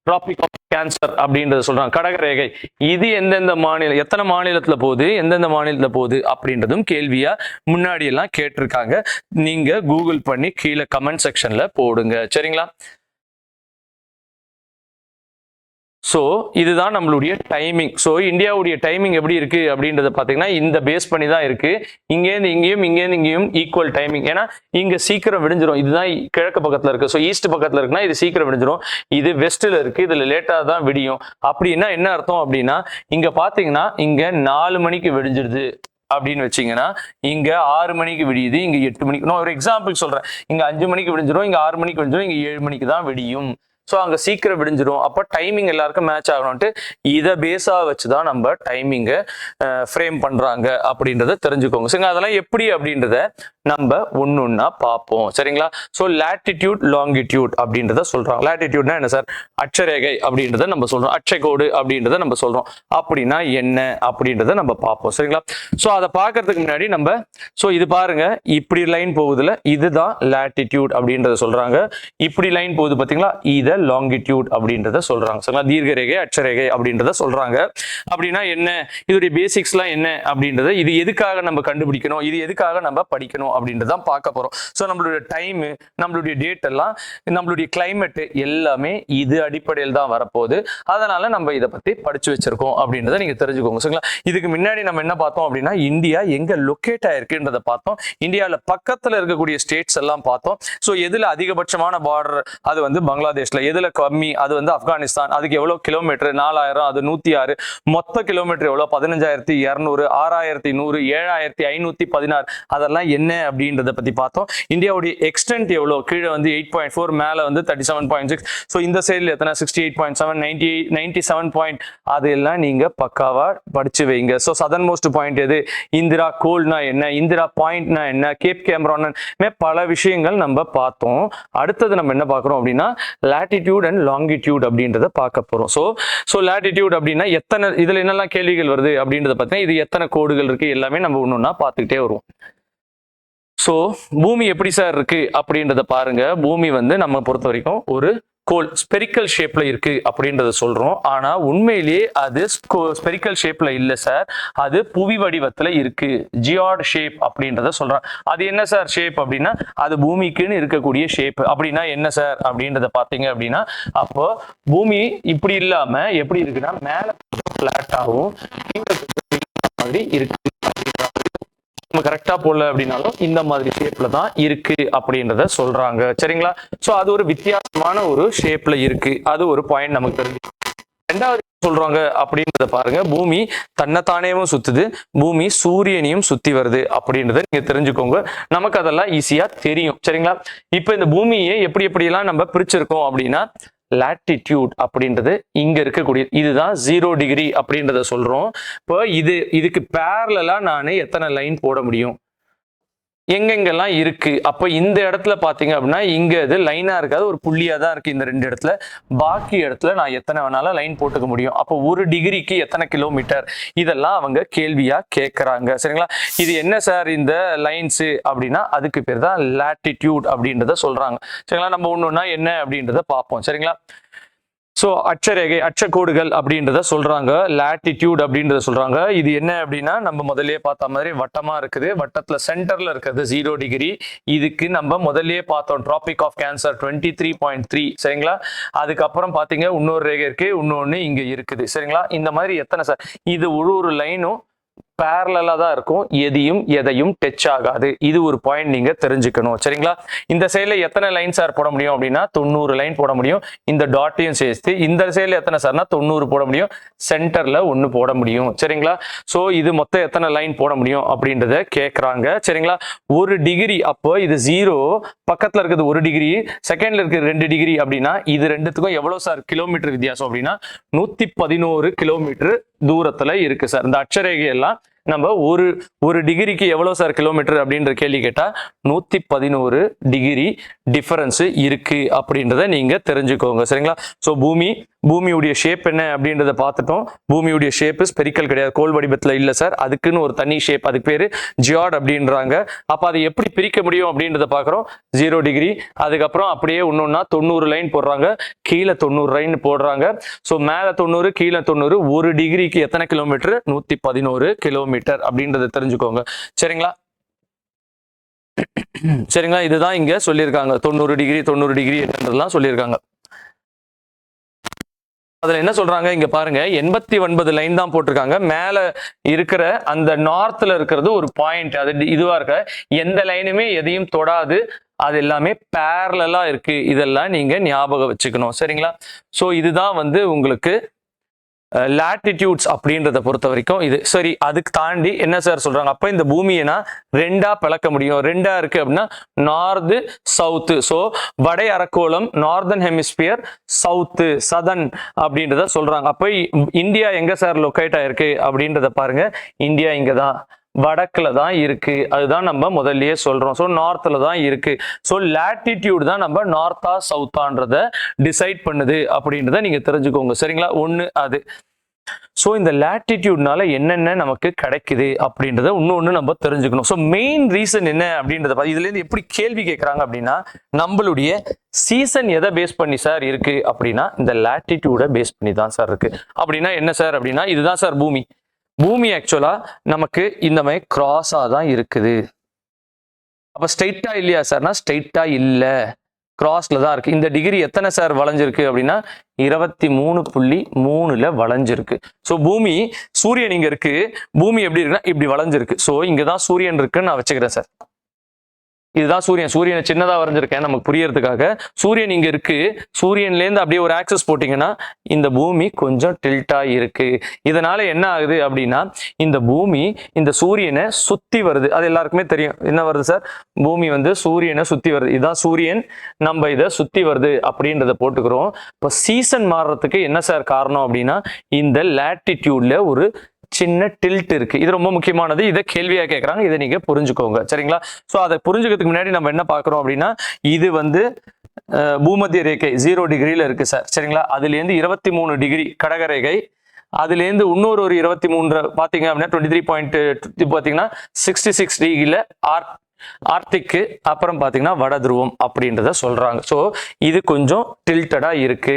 டிராபிக் ஆஃப் கேன்சர் அப்படின்றத சொல்றாங்க. கடகரேகை இது எந்தெந்த மாநிலம், எத்தனை மாநிலத்துல போகுது, எந்தெந்த மாநிலத்துல போகுது அப்படின்றதும் கேள்வியா முன்னாடி எல்லாம் கேட்டிருக்காங்க. நீங்க கூகுள் பண்ணி கீழே கமெண்ட் செக்ஷன்ல போடுங்க. சரிங்களா? ஸோ இதுதான் நம்மளுடைய டைமிங். ஸோ இந்தியாவுடைய டைமிங் எப்படி இருக்கு அப்படின்றத பார்த்தீங்கன்னா இந்த பேஸ் பண்ணி தான் இருக்கு. இங்கேருந்து இங்கேயும் ஈக்குவல் டைமிங். ஏன்னா இங்க சீக்கிரம் விடிஞ்சிரும். இதுதான் கிழக்கு பக்கத்துல இருக்கு. ஸோ ஈஸ்ட் பக்கத்துல இருக்குன்னா இது சீக்கிரம் விடிஞ்சிரும். இது வெஸ்ட்ல இருக்கு, இதுல லேட்டா தான் விடியும். அப்படின்னா என்ன அர்த்தம் அப்படின்னா இங்க பாத்தீங்கன்னா இங்க 4 மணிக்கு விடிஞ்சிருது அப்படின்னு வச்சீங்கன்னா இங்க 6 மணிக்கு விடியுது, இங்க 8 மணிக்கு. நான் ஒரு எக்ஸாம்பிள் சொல்றேன். இங்க 5 மணிக்கு விடிஞ்சிரும், இங்க 6 மணிக்கு விடிஞ்சிரும், இங்க 7 மணிக்கு தான் விடியும். ஸோ அங்கே சீக்கிரம் விடிஞ்சிரும். அப்போ டைமிங் எல்லாருக்கும் மேட்ச் ஆகணும்ட்டு இதை பேஸாக வச்சு தான் நம்ம டைமிங்கை ஃப்ரேம் பண்ணுறாங்க அப்படின்றத தெரிஞ்சுக்கோங்க. சரிங்களா? அதெல்லாம் எப்படி அப்படின்றத நம்ம ஒன்னொன்னா பார்ப்போம். சரிங்களா? ஸோ லாட்டிடியூட் லாங்கிடியூட் அப்படின்றத சொல்றாங்க. லாட்டிடியூட்னா என்ன சார், அட்சரேகை அப்படின்றத நம்ம சொல்றோம். அட்சைகோடு அப்படின்றத நம்ம சொல்றோம். அப்படின்னா என்ன அப்படின்றத நம்ம பார்ப்போம். சரிங்களா? ஸோ அதை பார்க்கறதுக்கு முன்னாடி நம்ம இது பாருங்க, இப்படி லைன் போகுதுல இதுதான் லாட்டிடியூட் அப்படின்றத சொல்றாங்க. இப்படி லைன் போகுது பார்த்தீங்களா, இதை லாங்கிடியூட் அப்படின்றத சொல்றாங்க. சரிங்களா? தீர்க்கரேகை அட்சரேகை அப்படின்றத சொல்றாங்க. அப்படின்னா என்ன, இதோடைய பேசிக்ஸ்லாம் என்ன அப்படின்றத, இது எதுக்காக நம்ம கண்டுபிடிக்கணும், இது எதுக்காக நம்ம படிக்கணும் அப்படின்றதான் பார்க்க போறோம். ஸோ நம்மளுடைய டைம், நம்மளுடைய டேட் எல்லாம், நம்மளுடைய கிளைமேட் எல்லாமே இது அடிப்படையில் தான் வரப்போகுது. அதனால நம்ம இதை பத்தி படிச்சு வச்சிருக்கோம் அப்படின்றத நீங்க தெரிஞ்சுக்கோங்க. சரிங்களா? இதுக்கு முன்னாடி நம்ம என்ன பார்த்தோம் அப்படின்னா இந்தியா எங்க லொக்கேட் ஆயிருக்குன்றத பார்த்தோம். இந்தியாவில் பக்கத்துல இருக்கக்கூடிய ஸ்டேட்ஸ் எல்லாம் பார்த்தோம். ஸோ எதுல அதிகபட்சமான பார்டர், அது வந்து பங்களாதேஷ்ல. எதுல கம்மி, அது வந்து ஆப்கானிஸ்தான். அதுக்கு எவ்வளவு கிலோமீட்டர், 4000, அது 106. மொத்த கிலோமீட்டர் எவ்வளவு, 15200, 6100, 7516. அதெல்லாம் என்ன அப்படின்றத பத்தி பார்த்தோம். இந்தியாவுடைய எக்ஸ்டென்ட் எவ்வளவு, கீழே வந்து 8.4, மேல வந்து 37.6. ஸோ இந்த சைட்ல எத்தனை, 68.7, 97 பாயிண்ட், அதெல்லாம் நீங்க பக்காவா படிச்சு வைங்க. ஸோ சதர்ன் மோஸ்ட் பாயிண்ட் எது, இந்திரா கோல்னா என்ன, இந்திரா பாயிண்ட்னா என்ன, கேப் கேமரான், பல விஷயங்கள் நம்ம பார்த்தோம். அடுத்தது நம்ம என்ன பார்க்கிறோம் அப்படின்னா லாட்டிடியூட் அண்ட் லாங்கிடியூட் அப்படின்றத பார்க்க போறோம். ஸோ லாட்டிடியூட் அப்படின்னா எத்தனை, இதுல என்னெல்லாம் கேள்விகள் வருது அப்படின்றத பார்த்தீங்கன்னா இது எத்தனை கோடுகள் இருக்கு எல்லாமே நம்ம ஒன்னொன்னா பார்த்துக்கிட்டே வருவோம். ஸோ பூமி எப்படி சார் இருக்கு அப்படின்றத பாருங்க. பூமி வந்து நம்ம பொறுத்த வரைக்கும் ஒரு கோல் ஸ்பெரிக்கல் ஷேப்ல இருக்கு அப்படின்றத சொல்றோம். ஆனா உண்மையிலேயே அது ஸ்பெரிக்கல் ஷேப்ல இல்ல சார், அது புவி வடிவத்துல இருக்கு. ஜியார்ட் ஷேப் அப்படின்றத சொல்றான். அது என்ன சார் ஷேப் அப்படின்னா அது பூமிக்குன்னு இருக்கக்கூடிய ஷேப். அப்படின்னா என்ன சார் அப்படின்றத பாத்தீங்க அப்படின்னா அப்போ பூமி இப்படி இல்லாம எப்படி இருக்குன்னா மேல பிளாட்டாகவும் மாதிரி இருக்கு. நம்ம கரெக்டா போடல அப்படின்னாலும் இந்த மாதிரி ஷேப்ல தான் இருக்கு அப்படின்றத சொல்றாங்க. சரிங்களா? சோ அது ஒரு வித்தியாசமான ஒரு ஷேப்ல இருக்கு. அது ஒரு பாயிண்ட் நமக்கு தெரிஞ்சு. ரெண்டாவது சொல்றாங்க அப்படின்றத பாருங்க, பூமி தன்னைத்தானேவும் சுத்துது, பூமி சூரியனையும் சுத்தி வருது அப்படின்றத நீங்க தெரிஞ்சுக்கோங்க. நமக்கு அதெல்லாம் ஈஸியா தெரியும். சரிங்களா? இப்ப இந்த பூமியை எப்படி எப்படியெல்லாம் நம்ம பிரிச்சிருக்கோம் அப்படின்னா லாட்டிடியூட் அப்படின்றது இங்க இருக்கக்கூடிய இதுதான் 0 டிகிரி அப்படின்றத சொல்றோம். இப்போ இதுக்கு பேரலா நான் எத்தனை லைன் போட முடியும், எங்கெங்கெல்லாம் இருக்கு. அப்ப இந்த இடத்துல பாத்தீங்க அப்படின்னா இங்க இது லைனா இருக்காது, ஒரு புள்ளியா தான் இருக்கு இந்த 2 இடத்துல. பாக்கி இடத்துல நான் எத்தனை வேணாலும் லைன் போட்டுக்க முடியும். அப்போ ஒரு டிகிரிக்கு எத்தனை கிலோமீட்டர், இதெல்லாம் அவங்க கேள்வியா கேட்கறாங்க. சரிங்களா? இது என்ன சார் இந்த லைன்ஸ் அப்படின்னா அதுக்கு பேர் தான் லாட்டிடியூட் அப்படின்றத சொல்றாங்க. சரிங்களா? நம்ம ஒண்ணுன்னா என்ன அப்படின்றத பார்ப்போம். சரிங்களா? ஸோ அட்சரேகை அட்சக்கோடுகள் அப்படின்றத சொல்றாங்க, லாட்டிடியூட் அப்படின்றத சொல்றாங்க. இது என்ன அப்படின்னா நம்ம முதல்லயே பார்த்த மாதிரி வட்டமா இருக்குது, வட்டத்துல சென்டர்ல இருக்கிறது 0 டிகிரி. இதுக்கு நம்ம முதல்லயே பார்த்தோம் டிராபிக் ஆஃப் கேன்சர் 23.3. சரிங்களா? அதுக்கப்புறம் பாத்தீங்க இன்னொரு ரேகை இருக்கு, இன்னொன்னு இங்க இருக்குது. சரிங்களா? இந்த மாதிரி எத்தனை சார், இது ஒரு லைனும் பேரலா தான் இருக்கும், எதையும் டச் ஆகாது. இது ஒரு பாயிண்ட் நீங்க தெரிஞ்சுக்கணும். சரிங்களா? இந்த சைட்ல எத்தனை லைன் சார் போட முடியும் அப்படின்னா 90 லைன் போட முடியும். இந்த டாட்டையும் சேர்த்து இந்த சைட்ல எத்தனை சார்னா 90 போட முடியும், சென்டர்ல 1 போட முடியும். சரிங்களா? சோ இது மொத்தம் எத்தனை லைன் போட முடியும் அப்படின்றத கேட்கறாங்க. சரிங்களா? 1 டிகிரி, அப்போ இது 0, பக்கத்துல இருக்குது 1 டிகிரி, செகண்ட்ல இருக்குது 2 டிகிரி அப்படின்னா இது ரெண்டுத்துக்கும் எவ்வளவு சார் கிலோமீட்டர் வித்தியாசம் அப்படின்னா 111 கிலோமீட்டர் தூரத்துல இருக்கு சார். இந்த அட்சரேகை எல்லாம் நம்ம ஒரு டிகிரிக்கு எவ்வளவு சார் கிலோமீட்டர் அப்படின்ற கேள்வி கேட்டா 111 டிகிரி டிஃபரன்ஸ் இருக்கு அப்படின்றத நீங்க தெரிஞ்சுக்கோங்க. சரிங்களா? ஸோ பூமியுடைய ஷேப் என்ன அப்படின்றத பார்த்துட்டோம். பூமியுடைய ஷேப் ஸ்பெரிக்கல் கிடையாது, கோல் வடிவத்துல இல்ல சார், அதுக்குன்னு ஒரு தனி ஷேப், அதுக்கு பேரு ஜியாட் அப்படின்றாங்க. அப்ப அதை எப்படி பிரிக்க முடியும் அப்படின்றத பாக்குறோம். 0 டிகிரி, அதுக்கப்புறம் அப்படியே ஒன்னொன்னா 90 லைன் போடுறாங்க, கீழே 90 லைன் போடுறாங்க. ஸோ மேல 90 கீழே 90, ஒரு டிகிரிக்கு எத்தனை கிலோமீட்டர், 111 கிலோமீட்டர் அப்படின்றத தெரிஞ்சுக்கோங்க. சரிங்களா? சரிங்களா? இதுதான் இங்க சொல்லியிருக்காங்க, 90 டிகிரி என்றெல்லாம் சொல்லியிருக்காங்க. அதுல என்ன சொல்றாங்க இங்க பாருங்க, 89 லைன் தான் போட்டிருக்காங்க. மேல இருக்கிற அந்த நார்த்ல இருக்கிறது ஒரு பாயிண்ட், அது இதுவா இருக்க எந்த லைனுமே எதையும் தொடாது, அது எல்லாமே பேரலா இருக்கு. இதெல்லாம் நீங்க ஞாபகம் வச்சுக்கணும். சரிங்களா? சோ இதுதான் வந்து உங்களுக்கு லாட்டிடியூட்ஸ் அப்படின்றத பொறுத்த வரைக்கும் இது. சரி, அதுக்கு தாண்டி என்ன சார் சொல்றாங்க, அப்ப இந்த பூமியை ரெண்டா பிளக்க முடியும். ரெண்டா இருக்கு அப்படின்னா நார்து சவுத்து. ஸோ வடை அரைக்கோளம் நார்தன் ஹெமிஸ்பியர், சவுத்து சதன் அப்படின்றத சொல்றாங்க. அப்ப இந்தியா எங்க சார் லொக்கேட் ஆயிருக்கு அப்படின்றத பாருங்க. இந்தியா இங்க தான் வடக்குல தான் இருக்கு, அதுதான் நம்ம முதல்லயே சொல்றோம். ஸோ நார்த்ல தான் இருக்கு. ஸோ லாட்டிடியூட் தான் நம்ம நார்த்தா சவுத்தான்றத டிசைட் பண்ணுது அப்படின்றத நீங்க தெரிஞ்சுக்கோங்க. சரிங்களா? ஒண்ணு அது. ஸோ இந்த லாட்டிடியூட்னால என்னென்ன நமக்கு கிடைக்குது அப்படின்றத இன்னொன்று நம்ம தெரிஞ்சுக்கணும். ஸோ மெயின் ரீசன் என்ன அப்படின்றத இதுல இருந்து எப்படி கேள்வி கேட்கறாங்க அப்படின்னா, நம்மளுடைய சீசன் எதை பேஸ் பண்ணி சார் இருக்கு அப்படின்னா இந்த லாட்டிடியூட பேஸ் பண்ணி தான் சார் இருக்கு. அப்படின்னா என்ன சார் அப்படின்னா, இதுதான் சார் பூமி ஆக்சுவலா நமக்கு இந்த மாதிரி கிராஸா தான் இருக்குது. அப்ப ஸ்ட்ரைட்டா இல்லையா சார்னா ஸ்ட்ரைட்டா இல்ல, கிராஸ்ல தான் இருக்கு. இந்த டிகிரி எத்தனை சார் வளைஞ்சிருக்கு அப்படின்னா 23.3ல வளைஞ்சிருக்கு. ஸோ பூமி, சூரியன் இங்க இருக்கு, பூமி எப்படி இருக்குன்னா இப்படி வளைஞ்சிருக்கு. ஸோ இங்கதான் சூரியன் இருக்குன்னு நான் வச்சுக்கிறேன் சார். இதுதான் சூரியனை சின்னதா வரைஞ்சிருக்கேன் நமக்கு புரியறதுக்காக. சூரியன் இங்க இருக்கு, சூரியன்ல இருந்து அப்படியே ஒரு ஆக்சஸ் போட்டீங்கன்னா இந்த பூமி கொஞ்சம் டில்ட்டா இருக்கு. இதனால என்ன ஆகுது அப்படின்னா இந்த பூமி இந்த சூரியனை சுத்தி வருது. அது எல்லாருக்குமே தெரியும், என்ன வருது சார், பூமி வந்து சூரியனை சுத்தி வருது. இதுதான் சூரியன், நம்ம இதை சுத்தி வருது அப்படின்றத போட்டுக்கிறோம். இப்போ சீசன் மாறுறதுக்கு என்ன சார் காரணம் அப்படின்னா இந்த லாட்டிடியூட்ல ஒரு சின்ன டில்ட் இருக்கு. இது ரொம்ப முக்கியமானது, இதை கேள்வியா கேட்கறாங்க, இதை நீங்க புரிஞ்சுக்கோங்க. சரிங்களா? சோ அதை புரிஞ்சுக்கிறதுக்கு முன்னாடி நம்ம என்ன பார்க்கிறோம் அப்படின்னா, இது வந்து பூமத்திய ரேகை 0 டிகிரியில இருக்கு சார். சரிங்களா? அதுல இருந்து 23 டிகிரி கடகரேகை, அதுல இருந்து இன்னொரு 23 பாத்தீங்க அப்படின்னா 23.2 பாத்தீங்கன்னா 66 டிகிரியில ஆர்டிக்கு, அப்புறம் பாத்தீங்கன்னா வட துருவம் அப்படின்றத சொல்றாங்க. ஸோ இது கொஞ்சம் டில்டடா இருக்கு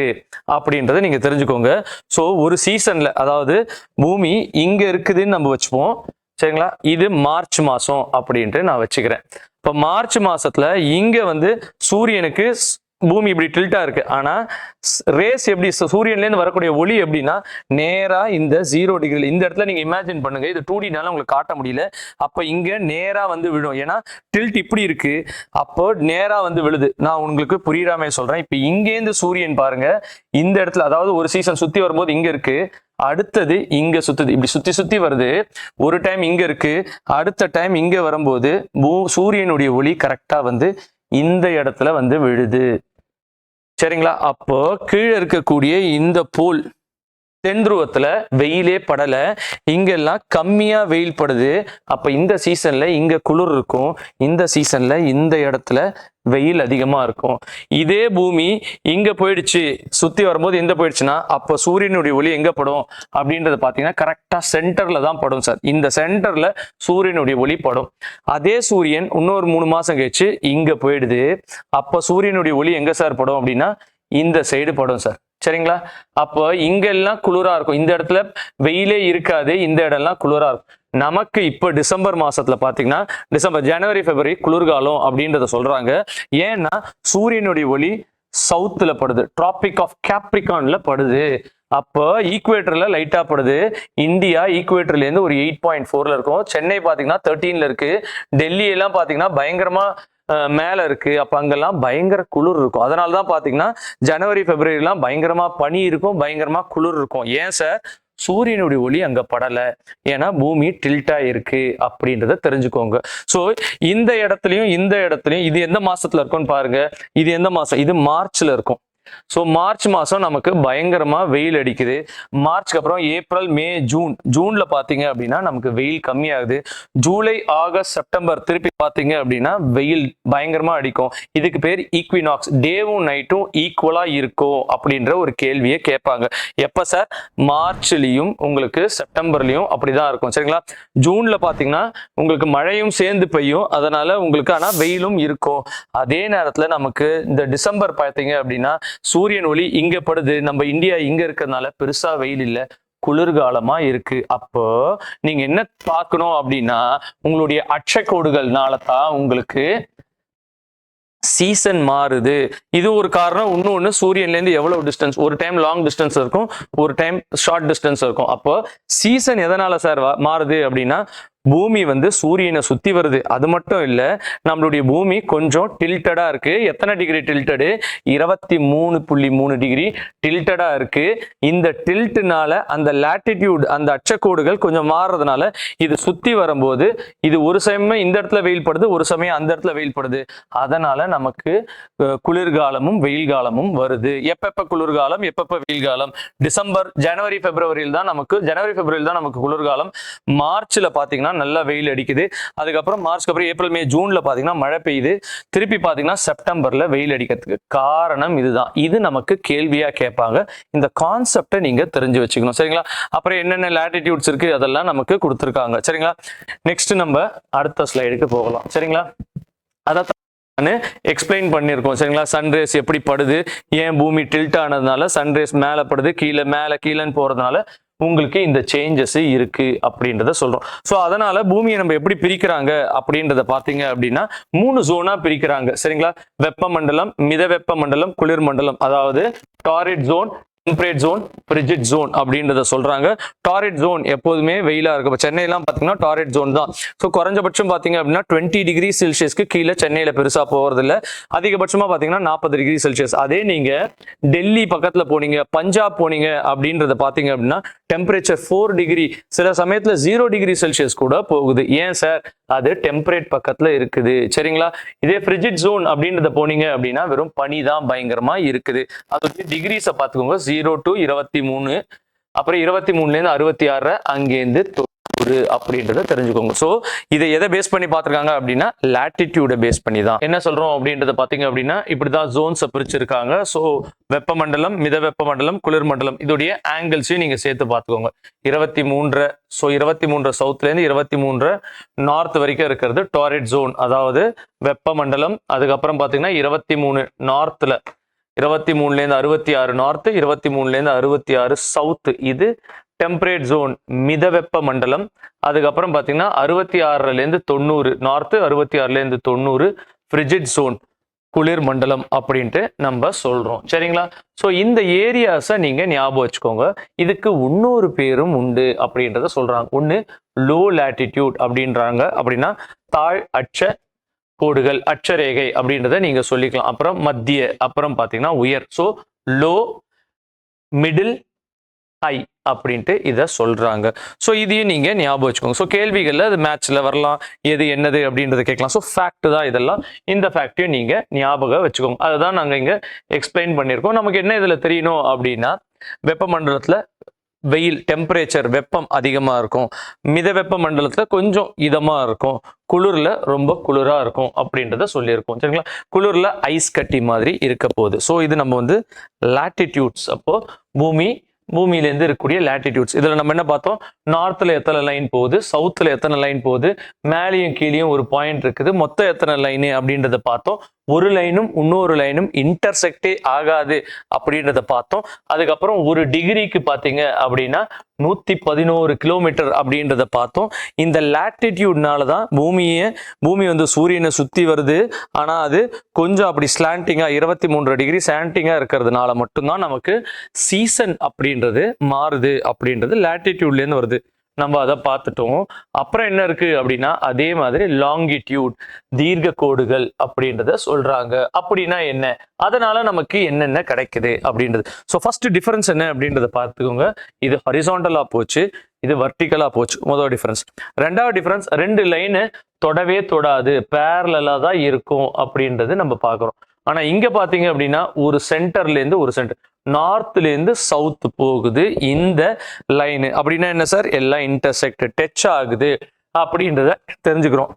அப்படின்றத நீங்க தெரிஞ்சுக்கோங்க. ஸோ ஒரு சீசன்ல, அதாவது பூமி இங்க இருக்குதுன்னு நம்ம வச்சுப்போம். சரிங்களா? இது மார்ச் மாசம் அப்படின்ட்டு நான் வச்சுக்கிறேன். இப்ப மார்ச் மாசத்துல இங்க வந்து சூரியனுக்கு பூமி இப்படி டில்ட்டா இருக்கு. ஆனா ரேஸ் எப்படி, சூரியன்ல இருந்து வரக்கூடிய ஒளி எப்படின்னா நேரா இந்த 0 டிகிரி, இந்த இடத்துல நீங்க இமேஜின் பண்ணுங்க, இது 2Dனால உங்களுக்கு காட்ட முடியல. அப்ப இங்க நேரா வந்து விழும், ஏன்னா டில்ட் இப்படி இருக்கு, அப்போ நேரா வந்து விழுது. நான் உங்களுக்கு புரியாம சொல்றேன். இப்ப இங்கேருந்து சூரியன் பாருங்க, இந்த இடத்துல, அதாவது ஒரு சீசன் சுத்தி வரும்போது இங்க இருக்கு, அடுத்தது இங்க சுத்துது, இப்படி சுத்தி வருது. ஒரு டைம் இங்க இருக்கு, அடுத்த டைம் இங்க வரும்போது சூரியனுடைய ஒளி கரெக்டா வந்து இந்த இடத்துல வந்து விழுது. சரிங்களா? அப்போ கீழே இருக்கக்கூடிய இந்த போல் தென் துருவத்துல வெயிலே படல, இங்கெல்லாம் கம்மியா வெயில் படுது. அப்ப இந்த சீசன்ல இங்க குளிர் இருக்கும், இந்த சீசன்ல இந்த இடத்துல வெயில் அதிகமா இருக்கும். இதே பூமி இங்க போயிடுச்சு, சுத்தி வரும்போது எங்க போயிடுச்சுன்னா அப்ப சூரியனுடைய ஒளி எங்க படும் அப்படின்றது பாத்தீங்கன்னா கரெக்டா சென்டர்ல தான் படும் சார். இந்த சென்டர்ல சூரியனுடைய ஒளி படும். அதே சூரியன் இன்னொரு 3 மாசம் கழிச்சு இங்க போயிடுது, அப்ப சூரியனுடைய ஒளி எங்க சார் படும் அப்படின்னா இந்த சைடு படும் சார். சரிங்களா? அப்போ இங்க எல்லாம் குளிரா இருக்கும், இந்த இடத்துல வெயிலே இருக்காது, இந்த இடம்லாம் குளிரா இருக்கும். நமக்கு இப்ப டிசம்பர் மாசத்துல பாத்தீங்கன்னா டிசம்பர், ஜனவரி, பிப்ரவரி குளிர்காலம் அப்படின்றத சொல்றாங்க. ஏன்னா சூரியனுடைய ஒளி சவுத்துல படுது, டிராபிக் ஆஃப் கேப்ரிகான்ல படுது. அப்போ ஈக்குவேட்டர்ல லைட்டா படுது. இந்தியா ஈக்குவேட்டர்ல இருந்து ஒரு 8.4ல இருக்கும், சென்னை பாத்தீங்கன்னா 13ல இருக்கு, டெல்லி எல்லாம் பாத்தீங்கன்னா பயங்கரமா மேல இருக்கு. அப்ப அங்கெல்லாம் பயங்கர குளிர் இருக்கும். அதனாலதான் பாத்தீங்கன்னா ஜனவரி, பிப்ரவரி எல்லாம் பயங்கரமா பனி இருக்கும், பயங்கரமா குளிர் இருக்கும். ஏன் சார்? சூரியனுடைய ஒளி அங்க படல, ஏன்னா பூமி டில்ட்டா இருக்கு அப்படின்றத தெரிஞ்சுக்கோங்க. சோ இந்த இடத்துலயும் இந்த இடத்துலயும் இது எந்த மாசத்துல இருக்கும்னு பாருங்க. இது எந்த மாசம்? இது மார்ச்ல இருக்கும். ஸோ மார்ச் மாசம் நமக்கு பயங்கரமா வெயில் அடிக்குது. மார்ச்க்கு அப்புறம் ஏப்ரல், மே, ஜூன். ஜூன்ல பாத்தீங்க அப்படின்னா நமக்கு வெயில் கம்மியாகுது. ஜூலை, ஆகஸ்ட், செப்டம்பர் திருப்பி பாத்தீங்க அப்படின்னா வெயில் பயங்கரமா அடிக்கும். இதுக்கு பேர் ஈக்வினாக்ஸ். டேவும் நைட்டும் ஈக்குவலா இருக்கும் அப்படின்ற ஒரு கேள்வியை கேட்பாங்க. எப்ப சார்? மார்ச்லயும் உங்களுக்கு செப்டம்பர்லயும் அப்படிதான் இருக்கும். சரிங்களா? ஜூன்ல பாத்தீங்கன்னா உங்களுக்கு மழையும் சேர்ந்து பெய்யும், அதனால உங்களுக்கு ஆனா வெயிலும் இருக்கும். அதே நேரத்துல நமக்கு இந்த டிசம்பர் பார்த்தீங்க அப்படின்னா சூரியன் ஒளி இங்க படுது, நம்ம இந்தியா இங்க இருக்கிறதுனால பெருசா வெயில் இல்ல, குளிர்காலமா இருக்கு. அப்போ நீங்க என்ன பார்க்கணும் அப்படின்னா உங்களுடைய அட்சக்கோடுகள்னால தான் உங்களுக்கு சீசன் மாறுது. இது ஒரு காரணம். இன்னொன்னு சூரியன்ல இருந்து எவ்வளவு டிஸ்டன்ஸ், ஒரு டைம் லாங் டிஸ்டன்ஸ் இருக்கும், ஒரு டைம் ஷார்ட் டிஸ்டன்ஸ் இருக்கும். அப்போ சீசன் எதனால சார் மாறுது அப்படின்னா பூமி வந்து சூரியனை சுத்தி வருது. அது மட்டும் இல்ல, நம்மளுடைய பூமி கொஞ்சம் டில்டடா இருக்கு. எத்தனை டிகிரி டில்டடு? 23.3 டிகிரி டில்டடா இருக்கு. இந்த டில்ட்னால அந்த லாட்டிடியூட், அந்த அச்சக்கோடுகள் கொஞ்சம் மாறுறதுனால இது சுத்தி வரும்போது இது ஒரு சமயம் இந்த இடத்துல வெயில் படுது, ஒரு சமயம் அந்த இடத்துல வெயில் படுது. அதனால நமக்கு குளிர்காலமும் வெயில் காலமும் வருது. எப்பப்ப குளிர்காலம், எப்பப்ப வெயில் காலம்? டிசம்பர், ஜனவரி, பிப்ரவரியில் தான் நமக்கு, ஜனவரி, பிப்ரவரியில் தான் நமக்கு குளிர்காலம். மார்ச்ல பாத்தீங்கன்னா நல்லா வெயில் அடிக்குது. அதுக்கப்புறம் மார்ச்க்கு அப்புறம் ஏப்ரல், மே, ஜூன்ல பாத்தீங்கன்னா மழை பெய்யுது. திருப்பி பாத்தீங்கன்னா செப்டம்பர்ல வெயில் அடிக்கிறதுக்கு காரணம் இதுதான். இது நமக்கு கேள்வியா கேட்பாங்க. இந்த கான்செப்டை நீங்க தெரிஞ்சு வச்சுக்கணும். சரிங்களா? அப்புறம் என்னென்ன லாட்டிடியூட்ஸ் இருக்கு அதெல்லாம் நமக்கு கொடுத்துருக்காங்க. சரிங்களா? நெக்ஸ்ட் நம்ம அடுத்த ஸ்லைடுக்கு போகலாம். சரிங்களா? அதான் எக்ஸ்பிளைன் பண்ணியிருக்கோம். சரிங்களா? சன்ரேஸ் எப்படி படுது, ஏன் பூமி டில்ட் ஆனதுனால சன்ரேஸ் மேல படுது, கீழே மேல கீழேன்னு போறதுனால உங்களுக்கு இந்த சேஞ்சஸ் இருக்கு அப்படின்றத சொல்றோம். ஸோ அதனால பூமியை நம்ம எப்படி பிரிக்கிறாங்க அப்படின்றத பாத்தீங்க அப்படின்னா 3 ஜோனா பிரிக்கிறாங்க. சரிங்களா? வெப்பமண்டலம், மித வெப்பமண்டலம், குளிர் மண்டலம். அதாவது torrid zone, temperate zone, frigid zone அப்படின்றத சொல்றாங்க. டாரிட் ஜோன் எப்போதுமே வெயிலா இருக்கும். சென்னையெல்லாம் பாத்தீங்கன்னா டாரிட் ஜோன் தான். ஸோ குறைஞ்சபட்சம் பாத்தீங்க அப்படின்னா 20 டிகிரி செல்சியஸ்க்கு கீழே சென்னையில பெருசா போறது இல்லை. அதிகபட்சமா பாத்தீங்கன்னா 40 டிகிரி செல்சியஸ். அதே நீங்க டெல்லி பக்கத்துல போனீங்க, பஞ்சாப் போனீங்க அப்படின்றத பாத்தீங்க அப்படின்னா டெம்பரேச்சர் 4 டிகிரி, சில சமயத்துல 0 டிகிரி செல்சியஸ் கூட போகுது. ஏன் சார்? அது டெம்பரேட் பக்கத்துல இருக்குது. சரிங்களா? இதே ஃப்ரிஜிட் ஜோன் அப்படின்றத போனீங்க அப்படின்னா வெறும் பனி தான் பயங்கரமா இருக்குது. அது டிகிரிஸை பார்த்துக்கோங்க, 0 to 23, அப்புறம் 23ல இருந்து 66, அங்கேருந்து 90 அப்படின்றத தெரிஞ்சுக்கோங்க. சோ இதை எதை பேஸ் பண்ணி பார்த்திருக்காங்க அப்படின்னா லாட்டிடியூட பேஸ் பண்ணி தான். என்ன சொல்றோம் அப்படின்றத பாத்தீங்க அப்படின்னா இப்படிதான் ஜோன்ஸ் பிரிச்சிருக்காங்க. சோ வெப்பமண்டலம், மித வெப்பமண்டலம், குளிர்மண்டலம், இதோடைய ஆங்கிள்ஸையும் நீங்க சேர்த்து பார்த்துக்கோங்க. 23, ஸோ 23 சவுத்ல இருந்து 23 நார்த் வரைக்கும் இருக்கிறது டாரிட் ஜோன், அதாவது வெப்பமண்டலம். அதுக்கப்புறம் பாத்தீங்கன்னா 23 நார்த்ல, 23ல இருந்து 66 நார்த், 23ல இருந்து 66 சவுத், இது டெம்பரேட் ஜோன், மித வெப்ப மண்டலம். அதுக்கப்புறம் பாத்தீங்கன்னா 66ல இருந்து 90 நார்த், 66ல இருந்து 90 ஃப்ரிஜிட் ஜோன், குளிர் மண்டலம் அப்படின்ட்டு நம்ம சொல்றோம். சரிங்களா? ஸோ இந்த ஏரியாஸை நீங்க ஞாபகம் வச்சுக்கோங்க. இதுக்கு இன்னொரு பேரும் உண்டு அப்படின்றத சொல்றாங்க. ஒன்று லோ லாட்டிடியூட் அப்படின்றாங்க. அப்படின்னா தாழ் அட்ச கோடுகள், அட்சரேகை அப்படின்றத நீங்க சொல்லிக்கலாம். அப்புறம் மத்திய, அப்புறம் பாத்தீங்கன்னா உயர். ஸோ லோ, மிடில், ஹை அப்படின்ட்டு இதை சொல்றாங்க. ஸோ இதையும் நீங்க ஞாபகம் வச்சுக்கோங்க. ஸோ கேள்விகள்ல அது மேட்ச்ல வரலாம், எது என்னது அப்படின்றத கேட்கலாம். ஸோ ஃபேக்ட் தான் இதெல்லாம். இந்த ஃபேக்டையும் நீங்க ஞாபகம் வச்சுக்கோங்க. அதுதான் நாங்க இங்க எக்ஸ்பிளைன் பண்ணியிருக்கோம். நமக்கு என்ன இதுல தெரியணும் அப்படின்னா வெப்பமண்டலத்துல வெயில் டெம்பரேச்சர் வெப்பம் அதிகமாக இருக்கும், மித வெப்ப மண்டலத்தில் கொஞ்சம் இதமாக இருக்கும், குளிரில் ரொம்ப குளிராக இருக்கும் அப்படின்றத சொல்லியிருக்கோம். சரிங்களா? குளிரில் ஐஸ் கட்டி மாதிரி இருக்க போகுது. ஸோ இது நம்ம வந்து லாட்டிடியூட்ஸ். அப்போது பூமியிலேருந்து இருக்கக்கூடிய லாட்டிடியூட்ஸ். இதில் நம்ம என்ன பார்த்தோம்? நார்த்தில் எத்தனை லைன் போகுது, சவுத்தில் எத்தனை லைன் போகுது, மேலேயும் கீழேயும் ஒரு பாயிண்ட் இருக்குது, மொத்தம் எத்தனை லைனு அப்படின்றத பார்த்தோம். ஒரு லைனும் இன்னொரு லைனும் இன்டர்செக்டே ஆகாது அப்படின்றத பார்த்தோம். அதுக்கப்புறம் ஒரு டிகிரிக்கு பார்த்தீங்க அப்படின்னா 111 கிலோமீட்டர் அப்படின்றத பார்த்தோம். இந்த லாட்டிடியூட்னால தான் பூமி வந்து சூரியனை சுற்றி வருது. ஆனால் அது கொஞ்சம் அப்படி ஸ்லாண்டிங்காக 23 டிகிரி ஸ்லாண்டிங்காக இருக்கிறதுனால மட்டும்தான் நமக்கு சீசன் அப்படின்றது மாறுது அப்படின்றது லாட்டிடியூட்லேருந்து வருது. நம்ம அதை பார்த்துட்டோம். அப்புறம் என்ன இருக்கு அப்படின்னா அதே மாதிரி லாங்கிடியூட் தீர்க்க கோடுகள் அப்படின்றத சொல்றாங்க. அப்படின்னா என்ன, அதனால நமக்கு என்னென்ன கிடைக்குது அப்படின்றது. ஸோ ஃபர்ஸ்ட் டிஃபரன்ஸ் என்ன அப்படின்றத பார்த்துக்கோங்க. இது ஹரிசாண்டலா போச்சு, இது வர்டிகலா போச்சு, முதல் டிஃபரன்ஸ். ரெண்டாவது டிஃபரன்ஸ், ரெண்டு லைனு தொடவே தொடாது, பேரலா தான் இருக்கும் அப்படின்றது நம்ம பார்க்குறோம். ஆனா இங்க பாத்தீங்க அப்படின்னா ஒரு சென்டர்லேருந்து ஒரு சென்டர், நார்த்லேருந்து சவுத் போகுது இந்த லைனு. அப்படின்னா என்ன சார்? எல்லாம் இன்டர்செக்ட் டச் ஆகுது அப்படின்றத தெரிஞ்சுக்கிறோம்.